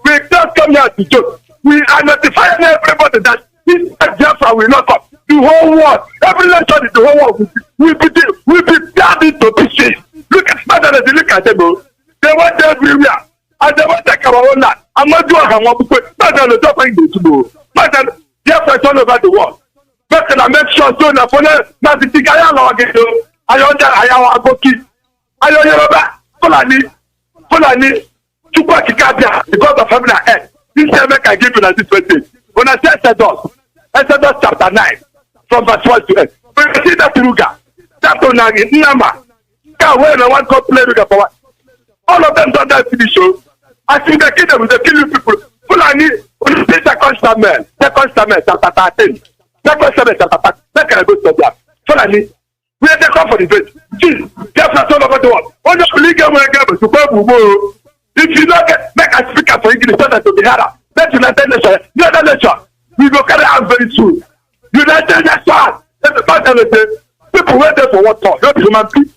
we just come here to joke. We are notifying everybody that this Biafra will not come. The whole world, every nation in the whole world will be damned into pieces. Look at Madam, look at them. They want everywhere. And they want to take our own land. I'm not doing what we put. Madam, the top thing to do. Madam, Biafra is all over the world. But can I make sure so na phone na the tigaya law again? I under ayawa aboki. Ayo Yoruba, Fulani, Chukwa Kikabia, because of family head. This time I give you this message. When I say Exodus chapter 9, from verse 1 to 8. When you see that Ruga, that Onagi, Nama, where one God play Ruga for what? All of them don't that TV show. I think they kill them, they kill you people. Fulani, when you see Second Samuel, chapter 13. Second Samuel, chapter 13. Let me go to that. Fulani. We are the for the faith. Biafra all over the world. Only legal way to go. If you don't make a speaker for English, so that to be heard. That's United Nations. The other nation. We will carry out very soon. United Nations. People wait there for what talk? Not human beings.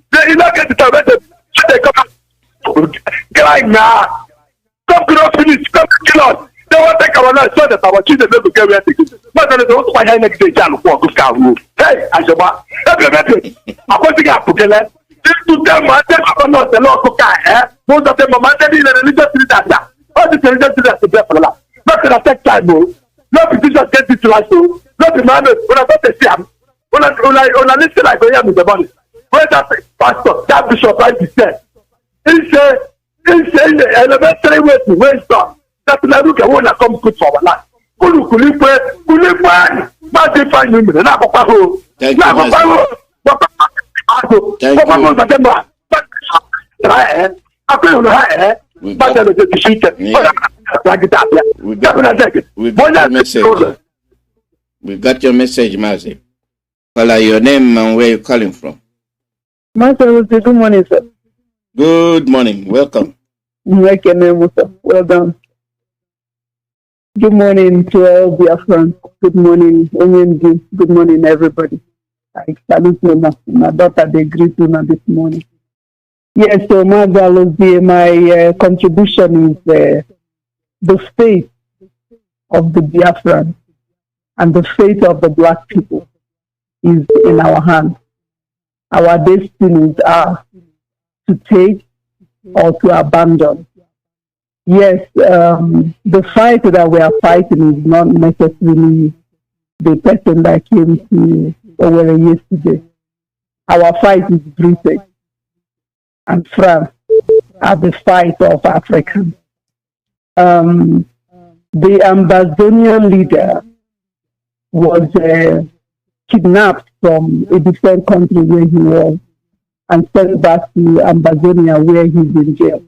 They not get the time. They come out. Crying now. Come to finish. Come to kill us. They want to take our life so that our children don't get where they go. But they don't want to next day to walk with Kanu. Hey, Ajaba. I'm going to get together. To them, I tell you not the law to care. Most of them are mandated in a religious leader. All the religious leaders to Biafra. Not to take time, no. Not to just get this life, no. Not to manage. When I got to see him, when I listen, I go here with the money. Where that pastor, that bishop, right, he said, he said, in the elementary way to waste up. That Naruka won't come good for our life. Thank you, we got your message. We got your message, Mazi. Well, your name and where you're calling from. Mazi Alozie, good morning, sir. Good morning. Welcome. Well done. Good morning to all Biafrans. Good morning, Nnamdi. Good morning, everybody. I salute you, my daughter. They greet you this morning. Yes, so Mazi Alozie, my contribution is the faith of the Biafrans and the faith of the Black people is in our hands. Our destinies are to take or to abandon. Yes, the fight that we are fighting is not necessarily the person that came to Owerri yesterday. Our fight is Britain and France are the fight of Africans. The Ambazonian leader was kidnapped from a different country where he was and sent back to Ambazonia where he's in jail.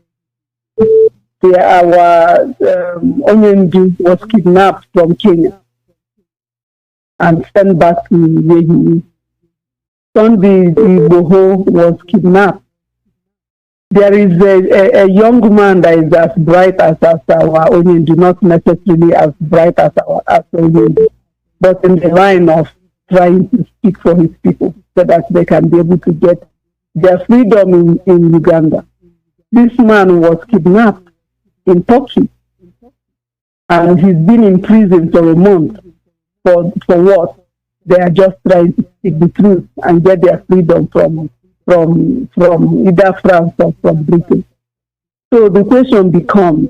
Our Nnamdi was kidnapped from Kenya and sent back to where he is. Sunday Igboho was kidnapped. There is a young man that is as bright as our Nnamdi, not necessarily as bright as our Nnamdi, but in the line of trying to speak for his people so that they can be able to get their freedom in Uganda. This man was kidnapped in Turkey and he's been in prison for a month. For what? They are just trying to speak the truth and get their freedom from either France or from Britain. So the question becomes,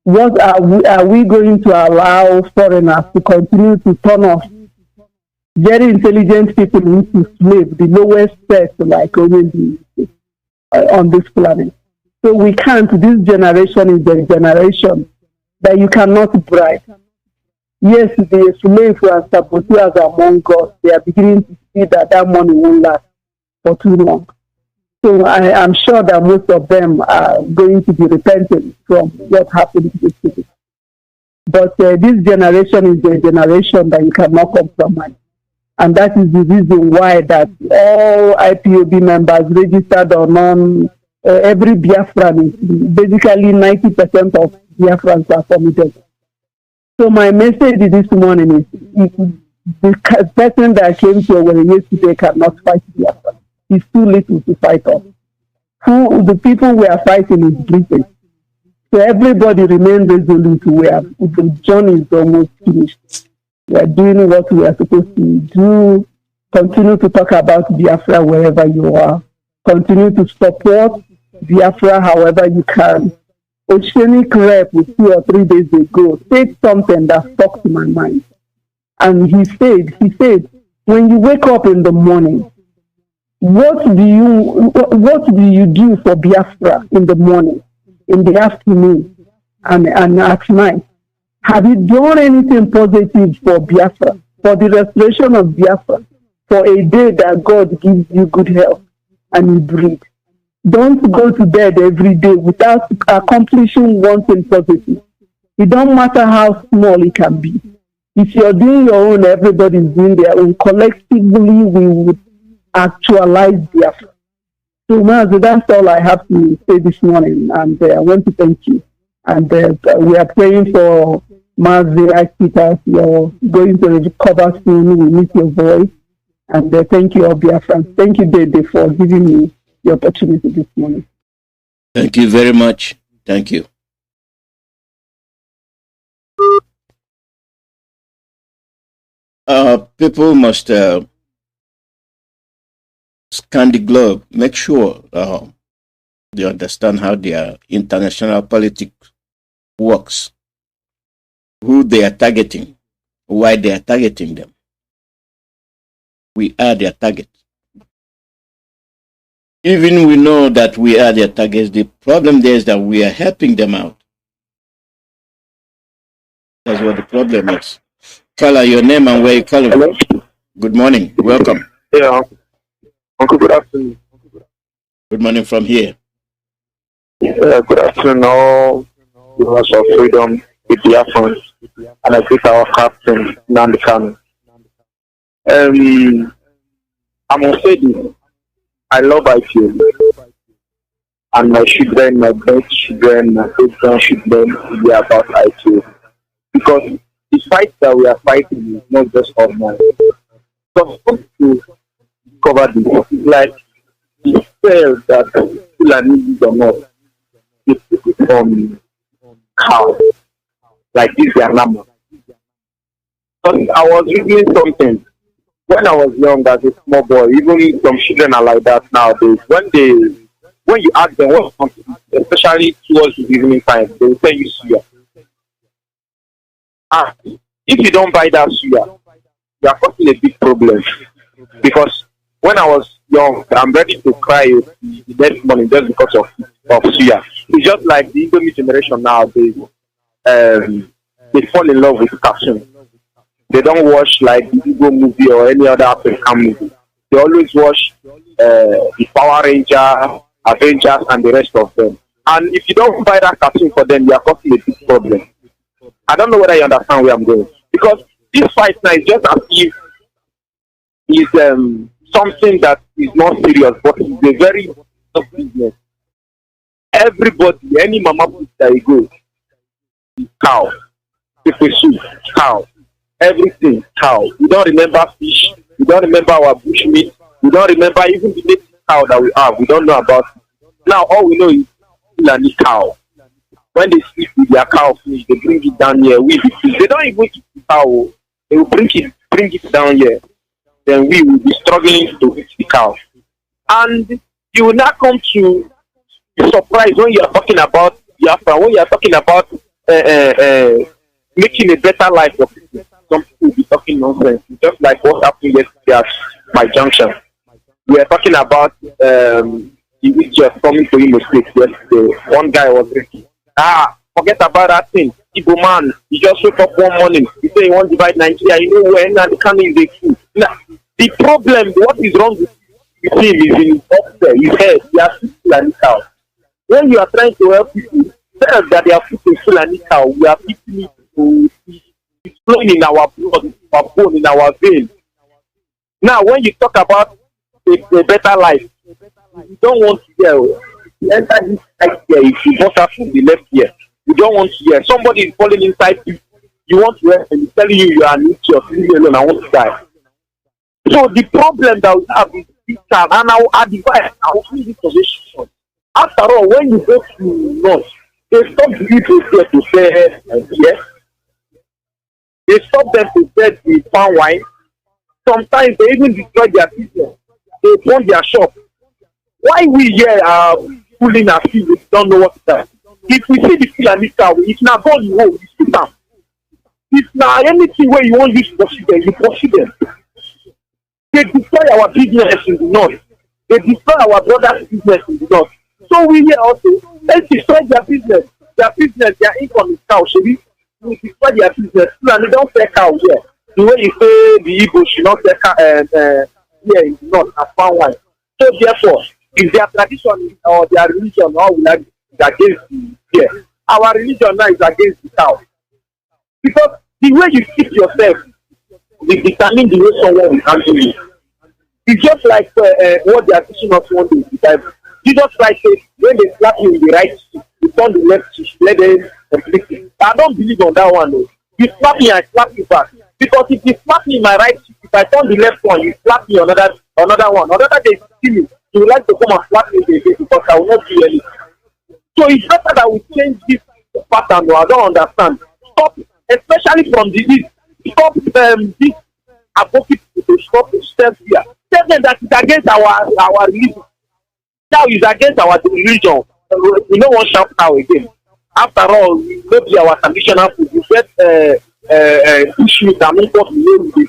what are we going to allow foreigners to continue to turn off very intelligent people into slaves, the lowest set like on this planet? So we can't. This generation is the generation that you cannot bribe. Yes, the slaves and saboteurs among us, they are beginning to see that money won't last for too long. So I am sure that most of them are going to be repentant from what happened to the city. But this generation is a generation that you cannot compromise. And that is the reason why that all IPOB members registered or non, every Biafran, basically 90% of Biafrans are committed. So my message this morning is, the person that came to Owerri yesterday cannot fight Biafra. It's too little to fight off. The people we are fighting is Britain. So everybody remain resolute. The journey is almost finished. We are doing what we are supposed to do. Continue to talk about Biafra wherever you are. Continue to support Biafra however you can. Oceanic Rep 2 or 3 days ago said something that stuck to my mind. And he said, when you wake up in the morning, what do you do for Biafra in the morning, in the afternoon, and at night? Have you done anything positive for Biafra, for the restoration of Biafra, for a day that God gives you good health and you breathe? Don't go to bed every day without accomplishing one thing positive. It don't matter how small it can be. If you're doing your own, everybody's doing their own. Collectively, we would actualize Biafra. So, Mazi, that's all I have to say this morning, and I want to thank you. And we are praying for Mazi Akita. You're going to recover soon. We need your voice. And thank you, all Biafrans. Thank you, Dede, for giving me the opportunity this morning. Thank you very much. Thank you. People must scan the globe, make sure they understand how their international politics works, who they are targeting, why they are targeting them. We are their target. Even we know that we are their targets, the problem there is that we are helping them out. That's what the problem is. Caller, your name and where you calling from? Good morning. Welcome. Yeah. Uncle, good afternoon. Good morning from here. Good afternoon, all viewers of freedom, the Biafrans, and I greet our captain, Nnamdi Kanu. I must say this. I love IPO. And my children, my grandchildren, my great-grandchildren will be about IPO. Because the fight that we are fighting is not just ordinary. So to cover this, it's like the spell that Fulani use or not, they put it on cows, like this their number. But I was reading something when I was young as a small boy, even some children are like that nowadays. When you ask them what something, especially towards the evening time, they will tell you suya. If you don't buy that suya, you are causing a big problem. Because when I was young, I'm ready to cry the next morning just because of suya. It's just like the Indomie generation nowadays. They fall in love with cartoon. They don't watch like the Igbo movie or any other African movie. They always watch the Power Ranger, Avengers, and the rest of them. And if you don't buy that cartoon for them, you are causing a big problem. I don't know whether you understand where I'm going. Because this fight now is just as if it's something that is not serious, but it's a very tough business. Everybody, any mama put that you go, cow, people soup, cow, everything, cow. We don't remember fish, we don't remember our bush meat, we don't remember even the native cow that we have, we don't know about. Now all we know is Fulani cow. When they sleep with their cow finish, they bring it down here. They don't even eat the cow, they will bring it down here. Then we will be struggling to eat the cow. And you will not come to be surprised when you are talking about Biafra, when you are talking about making a better life for people. Some people will be talking nonsense, just like what happened yesterday at my junction. We are talking about the witches coming to Imo State yesterday. One guy was drinking. Forget about that thing. Igbo man, he just woke up one morning. He said he wants to divide Nigeria. You know where Nnamdi Kanu is the food. Now, the problem, what is wrong with him is in up there, his head. He has Fulani cow. When you are trying to help people, tell that they are putting Fulani cow, we are putting it to it's flowing in our blood, our bone, in our veins. Now, when you talk about a better life, you don't want to hear. You enter this right here, if you bust out from the left here, you don't want to hear. Somebody is falling inside you, you want to hear, and he's telling you are an idiot, leave me alone, I want to die. So the problem that we have is this time, and I will advise, I will feel this position. After all, when you go to North, they stop the people here to sell beer. They stop them to sell the palm wine. Sometimes they even destroy their business. They burn their shop. Why we here are fooling our feet? We don't know what to do. If we see the Fulani cow, if not God you hold, you sit down. If not anything where you want use to pursue them, you pursue them. They destroy our business in the north. They destroy our brothers' business in the north. So we here also, let's destroy their business. Their income is cow. So we destroy their business. And they don't sell cow here. The way you say the Igbo should not sell cow here in the north as palm wine. So therefore, if their tradition or their religion or we like is against the here, our religion now is against the cow. Because the way you keep yourself will determine the way someone will handle you. It's just like what they are teaching us one day in the Bible. Jesus Christ said, when they slap you in the right cheek, you turn the left cheek, let them complete it. I don't believe on that one though. You slap me, I slap you back. Because if you slap me in my right cheek, if I turn the left one, you slap me another one. Another day, see me, you would like to come and slap me again because I will not do anything. So it's better that we change this pattern. No, I don't understand. Stop, especially from the east. Stop this advocate to stop the steps here. Tell them that it's against our religion. Now it's against our religion. We don't want shout now again. After all, maybe our traditional food. You get bush meat and import the name.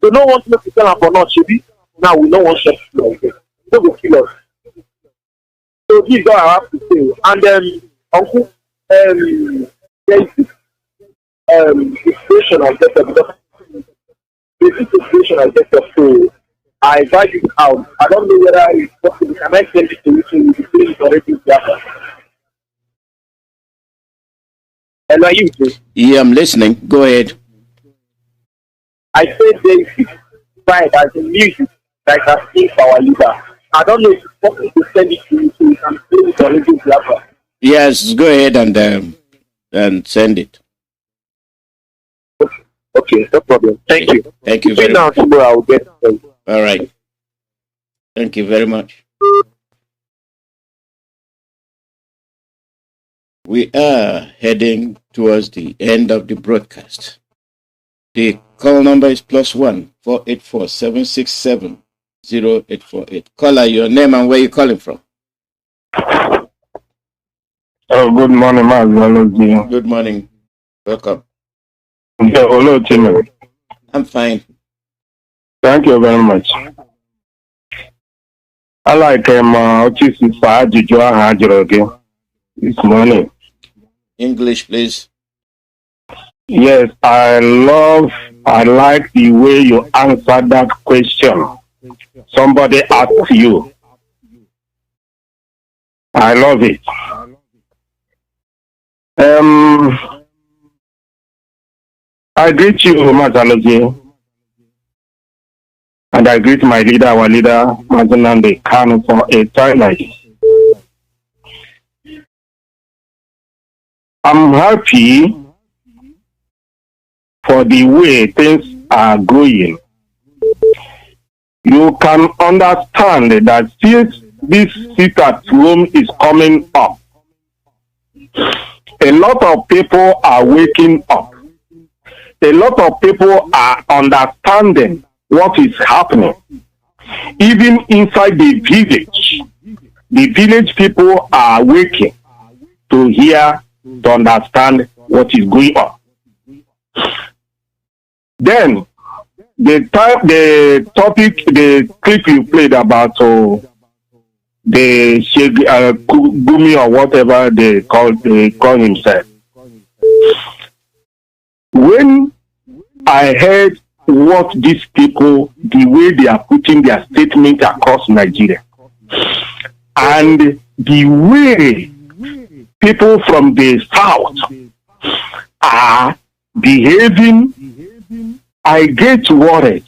They don't want to tell them for not Shibi. Now we don't want shout again. They will kill us. So this is all I have to say. And uncle, there is situation I get because the situation I get so I value it out. I don't know whether it's possible. Can I send it to you so you can see it already in Biafra? And are you too? Yeah, I'm listening. Go ahead. I said there is pride as a music that has been our leader. I don't know if it's possible to send it to you so you can see it already in Biafra. Yes, go ahead and send it. Okay, no problem. Thank you. Thank you very much. Now, I will get it. All right. Thank you very much. We are heading towards the end of the broadcast. The call number is +1 484 767 0848. Caller, your name and where you calling from? Oh, good morning, Mazi Alozie. Good morning. Welcome. Yeah, hello, Tim. I'm fine. Thank you very much. I like Otis again this morning. English, please. Yes, I like the way you answered that question. Somebody asked you. I love it. I greet you, Mazi Alozie. And I greet my leader, our leader, Nnamdi Kanu, for a time like this. I'm happy for the way things are going. You can understand that since this seat at home is coming up, a lot of people are waking up. A lot of people are understanding what is happening. Even inside the village people are waking to hear, to understand what is going on. Then the topic, the clip you played about the Gumi or whatever they call himself. When I heard what these people, the way they are putting their statement across Nigeria, and the way people from the south are behaving, I get worried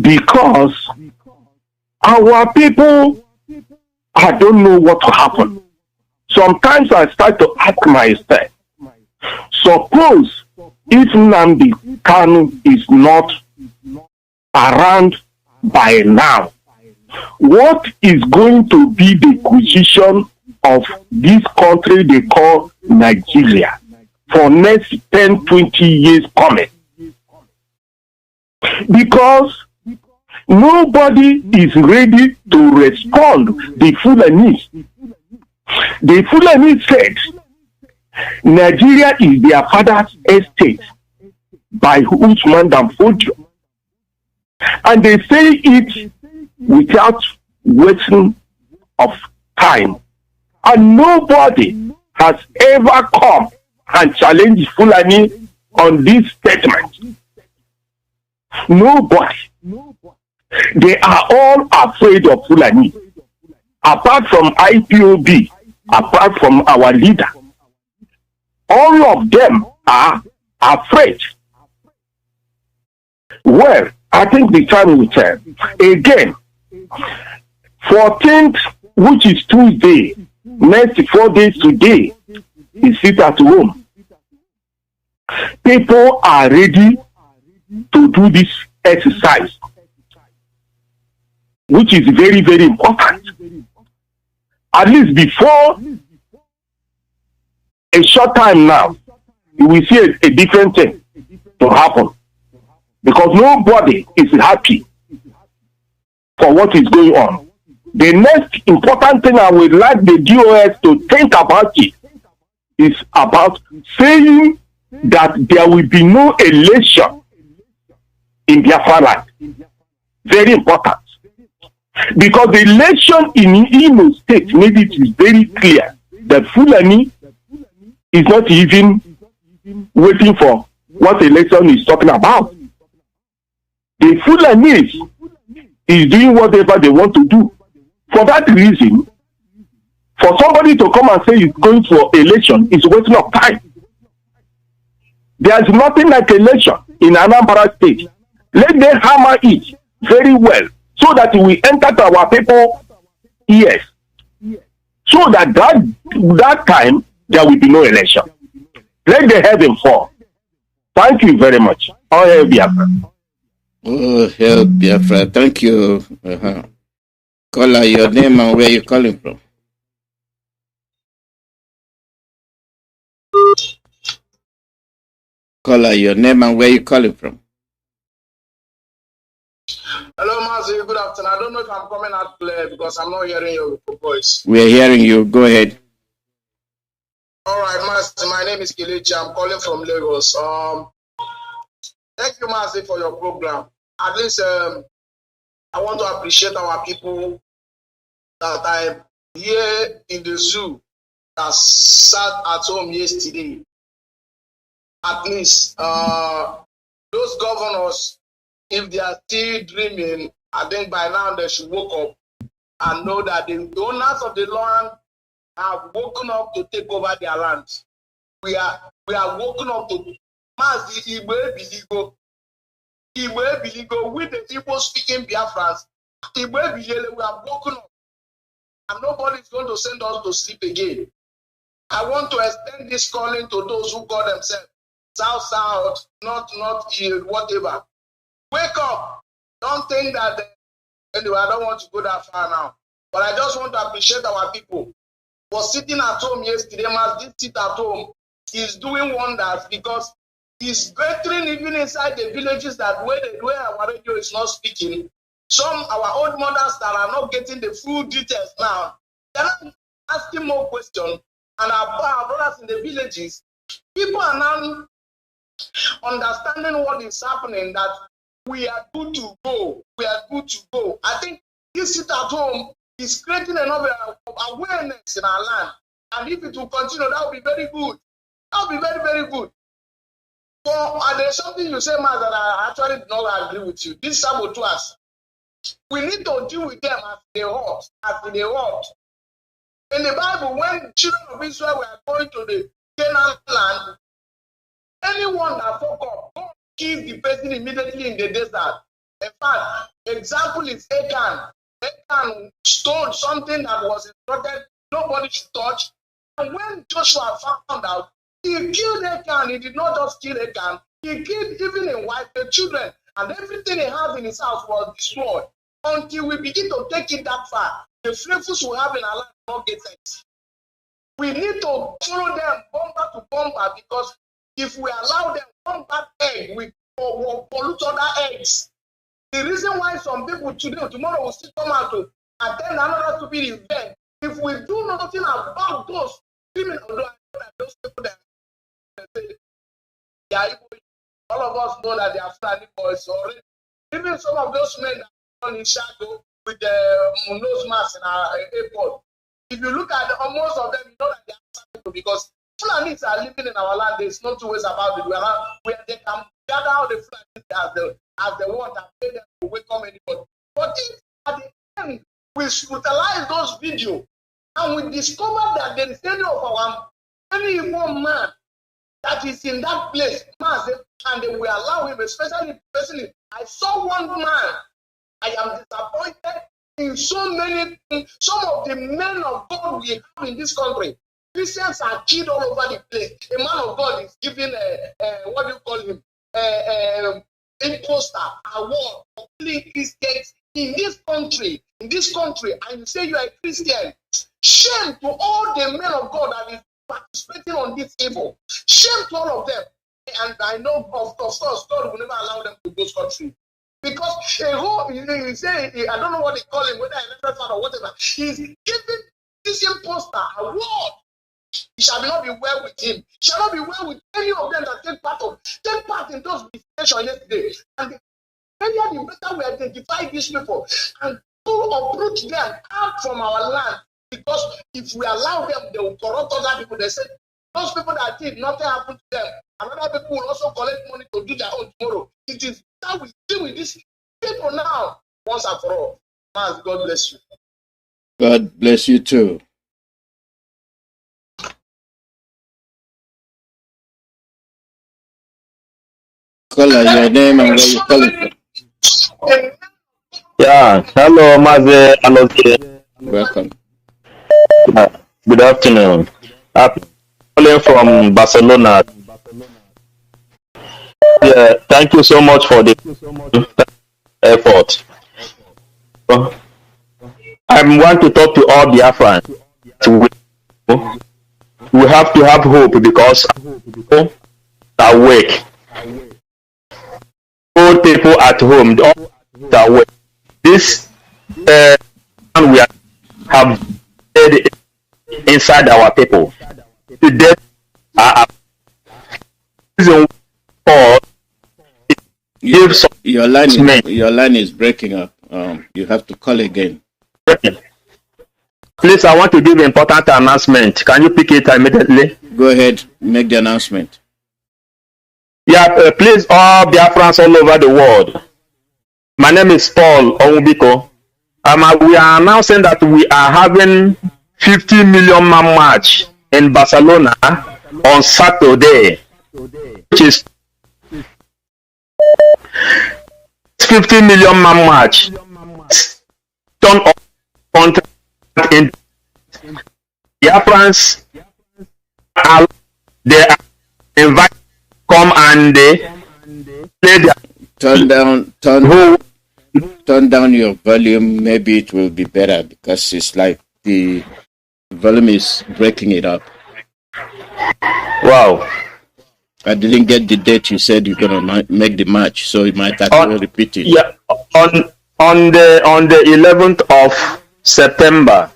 because our people, I don't know what will happen. Sometimes I start to ask myself, suppose if Nnamdi Kanu is not around by now, what is going to be the position of this country they call Nigeria for next 10, 20 years coming? Because nobody is ready to respond. The Fulanese said Nigeria is their father's estate by Usman Danfodio. And they say it without wasting of time. And nobody has ever come and challenged Fulani on this statement. Nobody. They are all afraid of Fulani. Apart from IPOB, apart from our leader. All of them are afraid. Well, I think the time will tell. Again, 14th, which is Tuesday, next 4 days today, is sit at home. People are ready to do this exercise, which is very, very important. At least before a short time now, you will see a different thing to happen. Because nobody is happy for what is going on. The next important thing I would like the DOS to think about it is about saying that there will be no election in Biafra land. Very important. Because the election in Imo State made it very clear that Fulani is not even waiting for what election is talking about. The Fulanis is doing whatever they want to do. For that reason, for somebody to come and say he's going for election is a waste of time. There's nothing like election in Anambra State. Let them hammer it very well so that we enter to our people ears. So that time there will be no election. Let the heaven fall. Thank you very much. All hail Biafra. Oh, hail Biafra. Thank you. Caller, your name and where you calling from? Caller, your name and where you calling from? Hello, Mazi. Good afternoon. I don't know if I'm coming out clear because I'm not hearing your voice. We're hearing you. Go ahead. All right, Mazi. My name is Kelechi. I'm calling from Lagos. Thank you, Mazi, for your program. At least I want to appreciate our people that I'm here in the zoo that sat at home yesterday. At least those governors, if they are still dreaming, I think by now they should wake up and know that the owners of the land have woken up to take over their land. We are woken up to Mazi Igbo Biligo with the people speaking Biafrans. We are woken up, and nobody is going to send us to sleep again. I want to extend this calling to those who call themselves South, not whatever. Wake up. Don't think that anyway, I don't want to go that far now. But I just want to appreciate our people for sitting at home yesterday. Mazi sit at home is doing wonders because he's gathering even inside the villages that where our radio is not speaking. Some our old mothers that are not getting the full details now, they're not asking more questions. And our brothers in the villages, people are now understanding what is happening, that we are good to go. We are good to go. I think this sit at home is creating enough awareness in our land. And if it will continue, that will be very good. That will be very, very good. So there's something you say, Mazi, that I actually do not agree with you. These saboteurs, we need to deal with them as they ought. In the Bible, when children of Israel were going to the Canaan land, anyone that fuck up, go kill the person immediately in the desert. In fact, example is Achan. Achan stole something that was instructed nobody should touch. And when Joshua found out, he killed Achan. He did not just kill Achan. He killed even his wife, the children, and everything he has in his house was destroyed. Until we begin to take it that far, the flavors we have in our life will not get sense. We need to follow them bumper to bumper because if we allow them one bad egg, we pollute other eggs. The reason why some people today or tomorrow will still come out to attend another stupid event, if we do nothing about those criminals, those people that say they are evil, all of us know that they are Fulani boys already. Even some of those men that are in shadow with the nose mask in our airport. If you look at most of them, you know that they are people because Fulanis are living in our land. There's no two ways about it. Where they can gather out the Fulanis as the one that pay them to welcome anybody. But if at the end we scrutinize those videos and we discover that there is any one man that is in that place, and they will allow him, especially I saw one man. I am disappointed in some of the men of God we have in this country. Christians are killed all over the place. A man of God is given what do you call him? Imposter award for killing Christians in this country, and you say you are a Christian. Shame to all the men of God that is participating on this evil. Shame to all of them. And I know, of course, God will never allow them to those countries. Because you say, I don't know what they call him, whether I never found or whatever, he's giving this imposter award. It shall not be well with him. It shall not be well with any of them that take part in those visitations yesterday. And the earlier the better we identify these people and to uproot them out from our land. Because if we allow them, they will corrupt other people. They say those people that did nothing happened to them. and other people will also collect money to do their own tomorrow. It is how we deal with these people now, once and for all. Mas, God bless you. God bless you too. Caller, your name and where you calling from. Yeah, hello, Mazi Alozie. Welcome. Good afternoon. I'm calling from Barcelona. Yeah, thank you so much for the effort. I want to talk to all Biafrans. We have to have hope because people are awake. Old people at home all are awake. This we have inside our people. Today, your line is breaking up. You have to call again. Please, I want to give an important announcement. Can you pick it immediately? Go ahead, make the announcement. Yeah, please, all Biafrans all over the world. My name is Paul Onwubiko. We are announcing that we are having 50 million man march in Barcelona on Saturday, which is 50 million man march. Turn off contract in Biafrans. They are invited to come and play their. Turn down your volume. Maybe it will be better because it's like the volume is breaking it up. Wow. I didn't get the date you said you're gonna make the match, so you might have to repeat it. Yeah, on the 11th of September,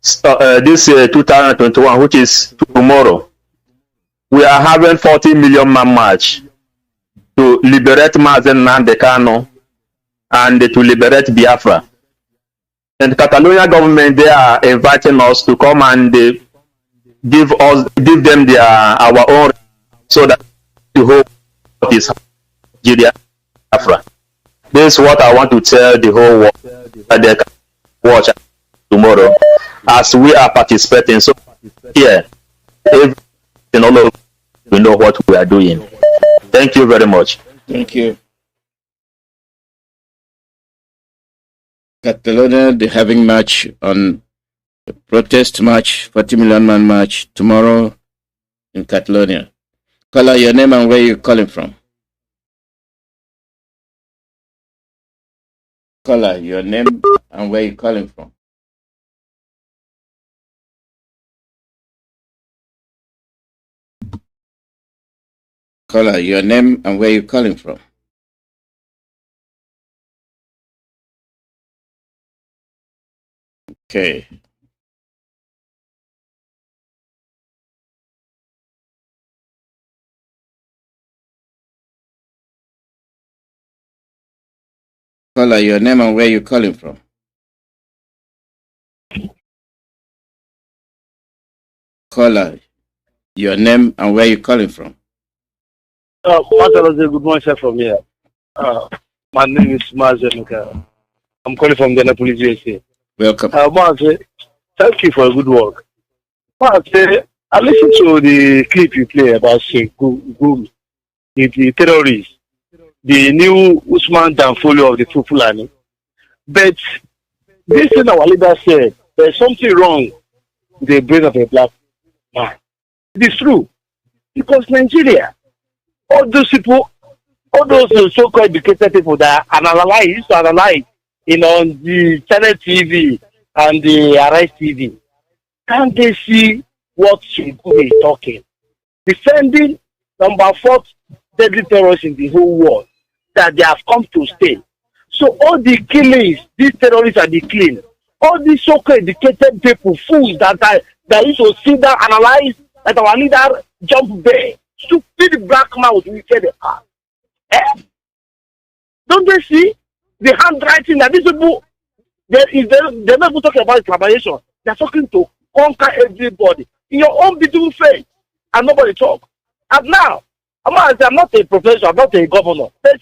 this 2021, which is tomorrow, we are having 40 million man march to liberate Mazi Kanu and to liberate Biafra. And the Catalonia government, they are inviting us to come and give them our own, so that the whole is Nigeria, Biafra. This is what I want to tell the whole world, that they can watch tomorrow as we are participating. So here, in all of we know what we are doing. Thank you very much. Thank you. Catalonia, they're having march on the protest march, 40 million man march tomorrow in Catalonia. Call out your name and where you're calling from. Call out your name and where you're calling from. Call out your name and where you're calling from. Okay. Call out your name and where you're calling from. Call out your name and where you're calling from. Mazi Alozie, good morning, sir, from here. My name is Mazi Alozie. I'm calling from the Police USA. Welcome. Mazi, thank you for a good work. Mazi, I listened to the clip you play about Gumi, the terrorists, the new Usman Danfolio of the Fulani. But this thing our leader said, there's something wrong with the brain of a black man. It is true. Because Nigeria, all those people, all those so-called educated people that used to analyze, on the channel TV and the Arise TV, can't they see what Shinku is talking? Defending number 4 deadly terrorists in the whole world, that they have come to stay. So all the killings, these terrorists are the killing. All these so-called educated people, fools that used to sit down, analyze, that our leader jump there. Stupid black mouth, we get the heart. Don't they see the handwriting that these people, they're not even talking about collaboration. They're talking to conquer everybody in your own beautiful faith, and nobody talk. And now, I'm not a professor, I'm not a governor. But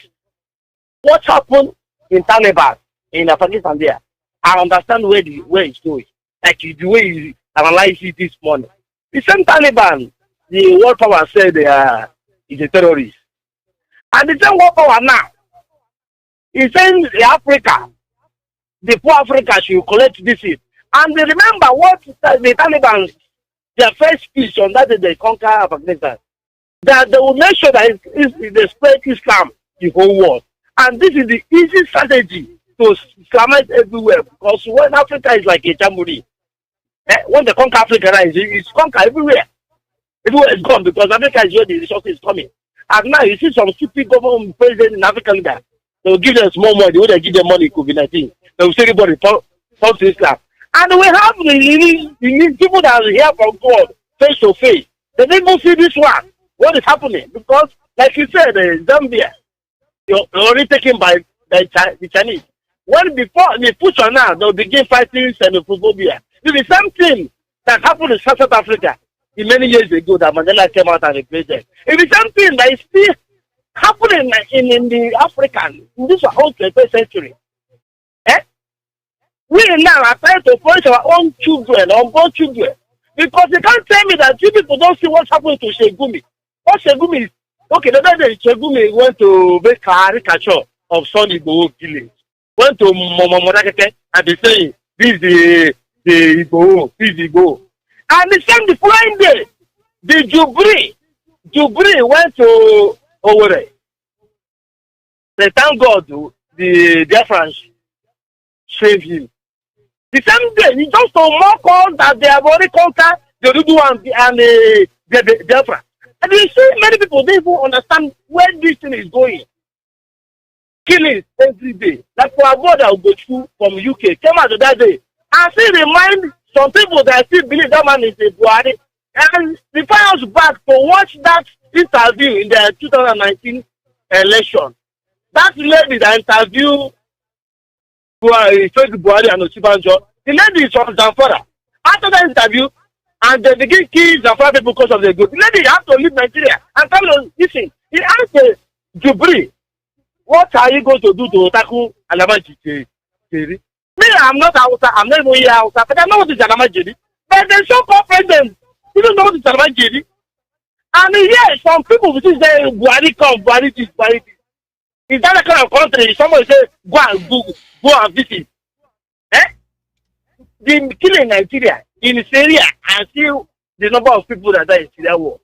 what happened in Taliban, in Afghanistan there, I understand where it's going. Like the way you analyze it this morning. The same Taliban, the world power said they are is a terrorist. And the same world power now is saying Africa, the poor Africa should collect this. And remember what the Taliban, their first speech on that day they conquer Afghanistan, that they will make sure that they spread Islam the whole world. And this is the easy strategy to Islamize everywhere, because when Africa is like a jamboree, when they conquer Africa, it's conquer everywhere. Everywhere is gone because Africa is where the resources is coming. And now you see some stupid government president in Africa leader, they will give them small money, the way they give them money in COVID-19. They will say everybody talk to Islam. And we have the people that are here from God face to face. They didn't even see this one. What is happening? Because, like you said, Zambia, you're already taken by the Chinese. When before they push on now, they'll begin fighting xenophobia. It's the same thing that happened in South Africa many years ago that Mandela came out and replaced them. It's the same thing that is still happening in the African, in this whole 21st century. We now are trying to punish our own children, unborn children, because you can't tell me that you people don't see what's happening to Shegumi. What Shegumi is, okay, the other day Shegumi went to make a caricature of Sonny Igboho village. Went to Momomorakeke and they say, this is the Igboho, this is Igboho. And the same the following day, the Jubri went to Owerri. They thank God the Biafrans saved him. The same day, he just to mock on that they have already conquered the Dudu and the Biafra. And you see, many people don't even understand where this thing is going. Killing every day. Like for our brother who go through from UK, came out that day. And still remind some people that still believe that man is a Buhari. And they find us back to watch that interview in the 2019 election. That lady that interviewed Buhari and Osibanjo, the lady is from Zamfara. After that interview, and they begin killing Zamfara people because of the good. The lady have to leave Nigeria and tell us, listen, he asked Jubri, what are you going to do to Otaku Alamaji? Me, I'm not Hausa, I'm not even here Hausa, but I know what is Alamaji. But they so called president, you don't know what is Alamaji. And yes, some people will say, Buhari come, Buhari this, Buhari this. Is that the kind of country somebody say go and visit? The killing in Nigeria, in Syria, and still the number of people that die in Syria war.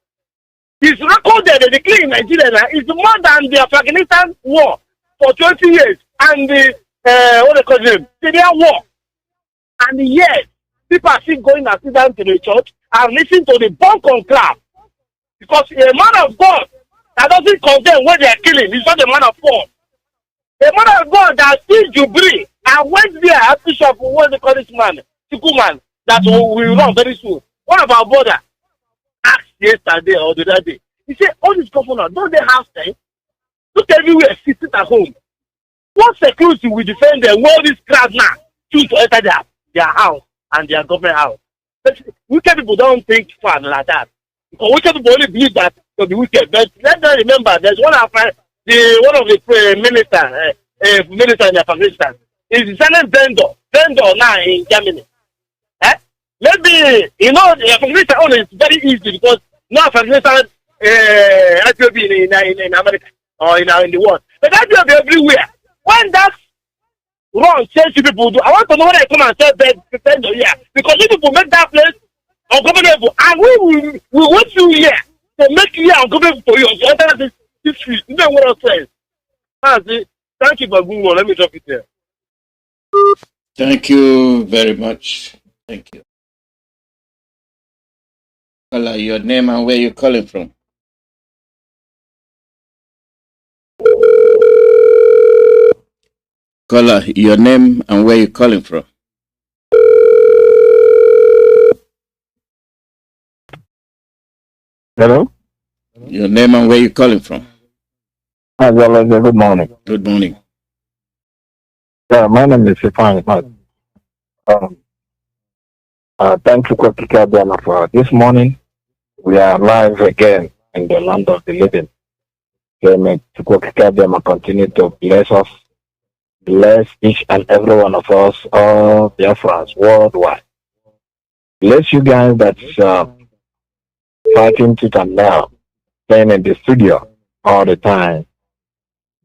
It's recorded that the killing in Nigeria now is more than the Afghanistan war for 20 years and the what they call them, Syria war. And yet, people are still going and sit down to the church and listen to the bomb conclave. Because a man of God that doesn't condemn what they are killing is not a man of God. A man of God that still Jubri and went there at Bishop, what they call this man, Sikuman, that will run very soon. One of our brother asked yesterday or the other day. He said, all these governors, don't they have time? Look everywhere, sit at home. What security will defend them when all these crowds now choose to enter their house and their government house? But wicked people don't think far like that. Because wicked people only believe that they'll be wicked. But let's not remember, there's one of the minister in Afghanistan is the silent vendor now in Germany. Maybe, the Afghanistan only is very easy because no Afghanistan IPOB in America or in the world. But IPOB everywhere. When that wrong change people do, I want to know when I come and say vendor here. Because if people make that place ungovernable, and we want you here to make you here ungovernable for you. You enter this street. You know what I'm saying? Thank you for Google. Let me drop it there. Thank you very much. Thank you. Caller, your name and where you're calling from. Caller, your name and where you're calling from. Hello? Your name and where you're calling from. Mazi Alozie, good morning. Good morning. Yeah, my name is Stefan. Thank you, Kwakika Biafra, for this morning. We are live again in the land of the living. May Chukwokika continue to bless us, bless each and every one of us, all Biafrans worldwide. Bless you guys that's fighting tooth and nail, playing in the studio all the time.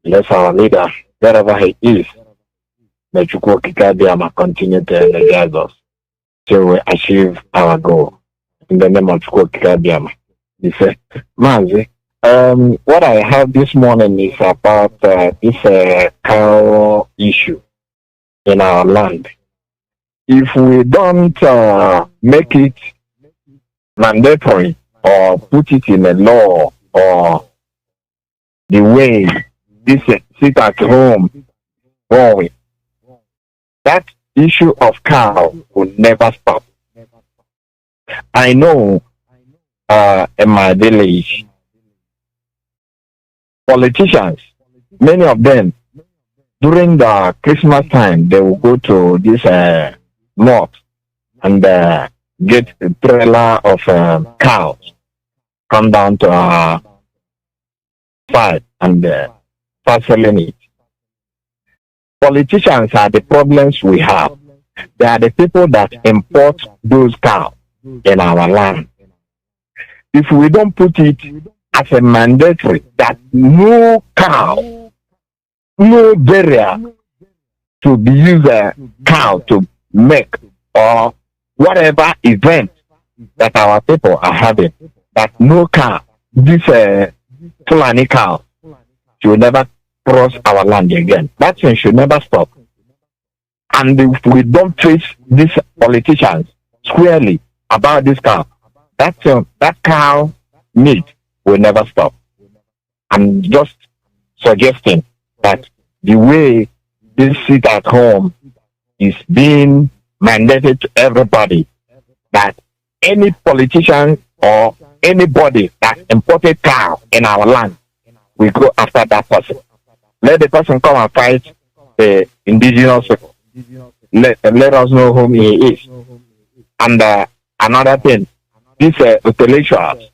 Bless our leader, wherever he is. May Chukwokika continue to energize us till we achieve our goal. In the name of Chukwokika, he said, Mazi, what I have this morning is about this cow issue in our land. If we don't make it mandatory or put it in a law or the way this sit at home going, that issue of cow will never stop. I know in my village, politicians, many of them, during the Christmas time, they will go to this north and get a trailer of cows, come down to our side and start selling it. Politicians are the problems we have. They are the people that import those cows in our land. If we don't put it as a mandatory that no cow, no barrier to be used a cow to make or whatever event that our people are having, that no cow, this Fulani cow should never cross our land again. That thing should never stop. And if we don't face these politicians squarely about this cow, that cow meat will never stop. I'm just suggesting that the way this sit at home is being mandated to everybody, that any politician or anybody that imported cow in our land, we go after that person. Let the person come and fight the indigenous people. Let us know whom he is. And another thing, these intellectuals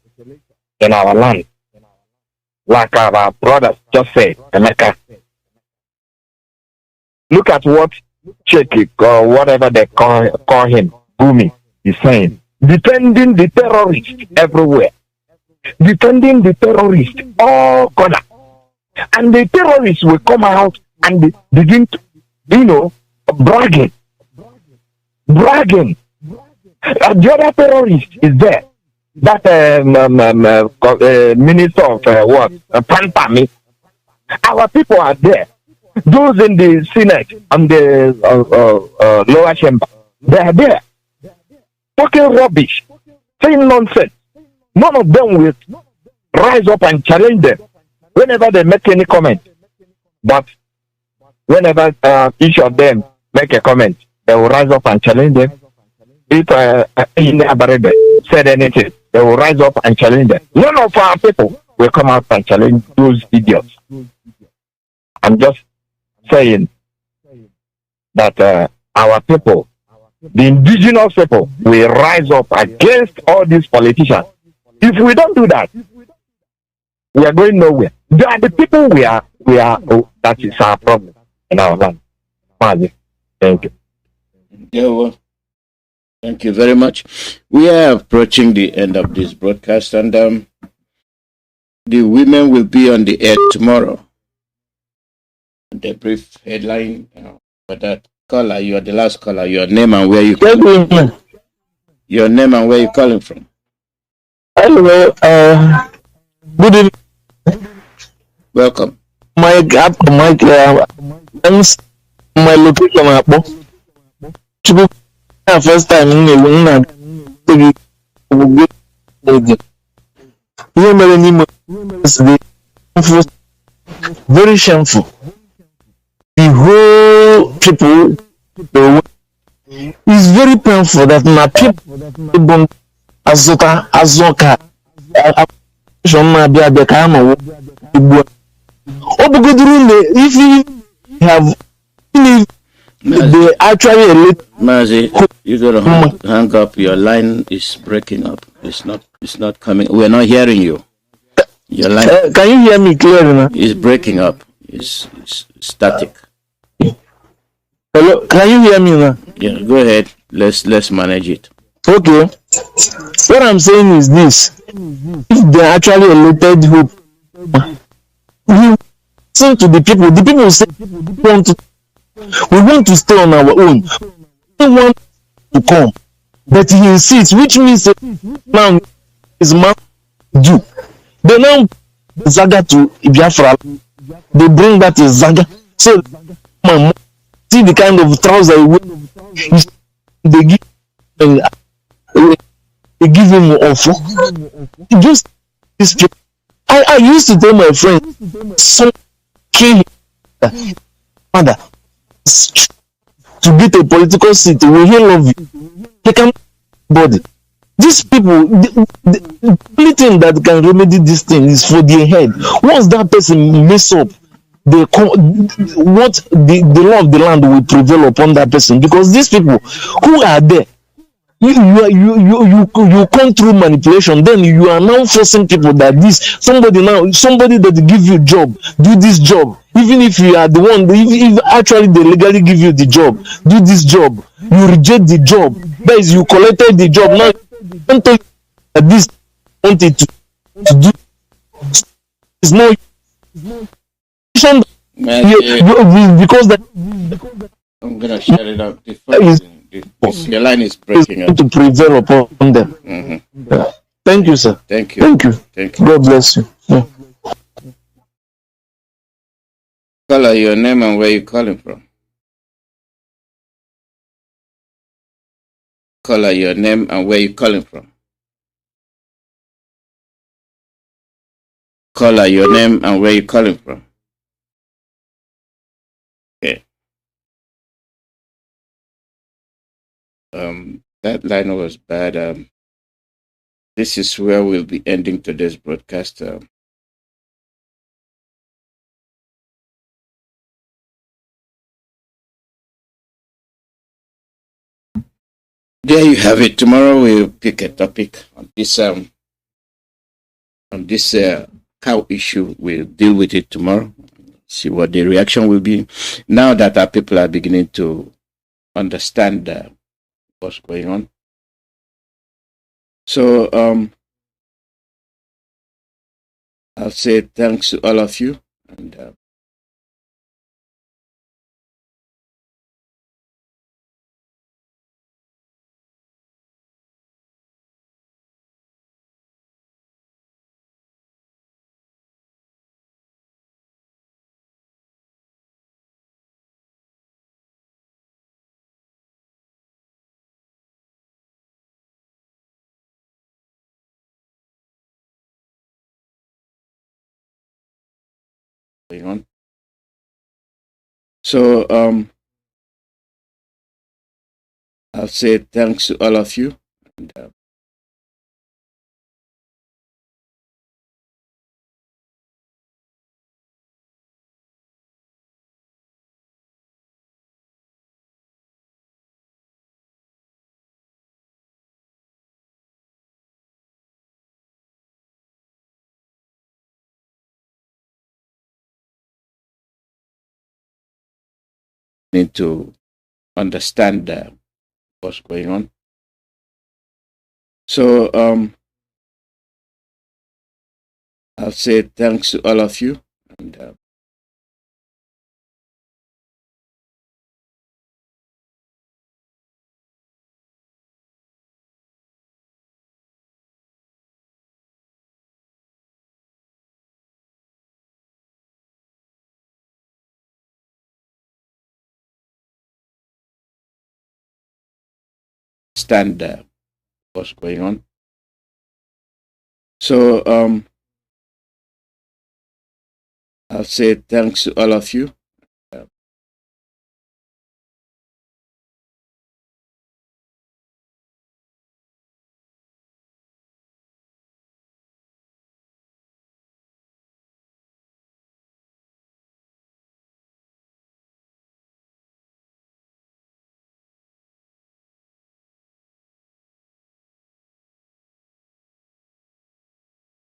in our land, like our brothers just said, Emeka, look at what Cheki or whatever they call him, Bumi, is saying. Defending the terrorists everywhere. Defending the terrorists all corner. And the terrorists will come out and begin to, bragging. The other terrorist is there. That minister of what? Pantami. Our people are there. Those in the Senate and the lower chamber, they are there. Talking rubbish, saying nonsense. None of them will rise up and challenge them whenever they make any comment. But whenever each of them make a comment, they will rise up and challenge them. If said anything, they will rise up and challenge them. None of our people will come out and challenge those idiots. I'm just saying that our people, the indigenous people, will rise up against all these politicians. If we don't do that, we are going nowhere. They are the people that is our problem in our land. Thank you. Yeah, well, thank you very much. We are approaching the end of this broadcast, and the women will be on the air tomorrow. The brief headline for that caller. You are the last caller. Your name and where you calling from. Your name and where you calling from. Hello. Good evening. Welcome. My location. First time very shameful. The whole people is very painful that my people azoka if you have they actually elect Mazi, you gotta hang up. Your line is breaking up. It's not coming. We're not hearing you. Your line. Can you hear me clearly now? It's breaking up. It's static. Hello, can you hear me now? Yeah, go ahead. Let's manage it. Okay. What I'm saying is this: if they actually elected who, we listen to the people. The people say we want to stay on our own. We want to come, but he insists, which means now his man do. They now Zaga to Biafra. They bring that to Zaga. So see the kind of trouser they give. They give him offer. Just this people. I used to tell my friend, some king father to get a political seat. Will he love you? He can body. These people, the only thing that can remedy this thing is for their head. Once that person mess up, the law of the land will prevail upon that person, because these people who are there, you come through manipulation. Then you are now forcing people that somebody that give you job, do this job, even if you are the one, if actually they legally give you the job, do this job, you reject the job. That is, you collected the job. Now don't tell that this wanted to do. It's more because that I'm gonna shut it up. Your line is breaking up. To prevail upon them. Mm-hmm. Yeah. Thank you, sir. Thank you. Thank you. Thank you. God bless you. Yeah. Caller, your name and where you calling from. Caller, your name and where you calling from. Caller, your name and where you calling from. Okay. That line was bad. This is where we'll be ending today's broadcast. There you have it. Tomorrow we'll pick a topic on this cow issue. We'll deal with it tomorrow. See what the reaction will be. Now that our people are beginning to understand what's going on. So I'll say thanks to all of you, and going on. So I'll say thanks to all of you, and need to understand what's going on. So I'll say thanks to all of you, and understand what's going on. So I'll say thanks to all of you.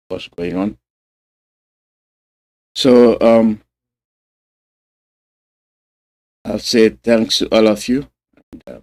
What's going on. So I'll say thanks to all of you. And,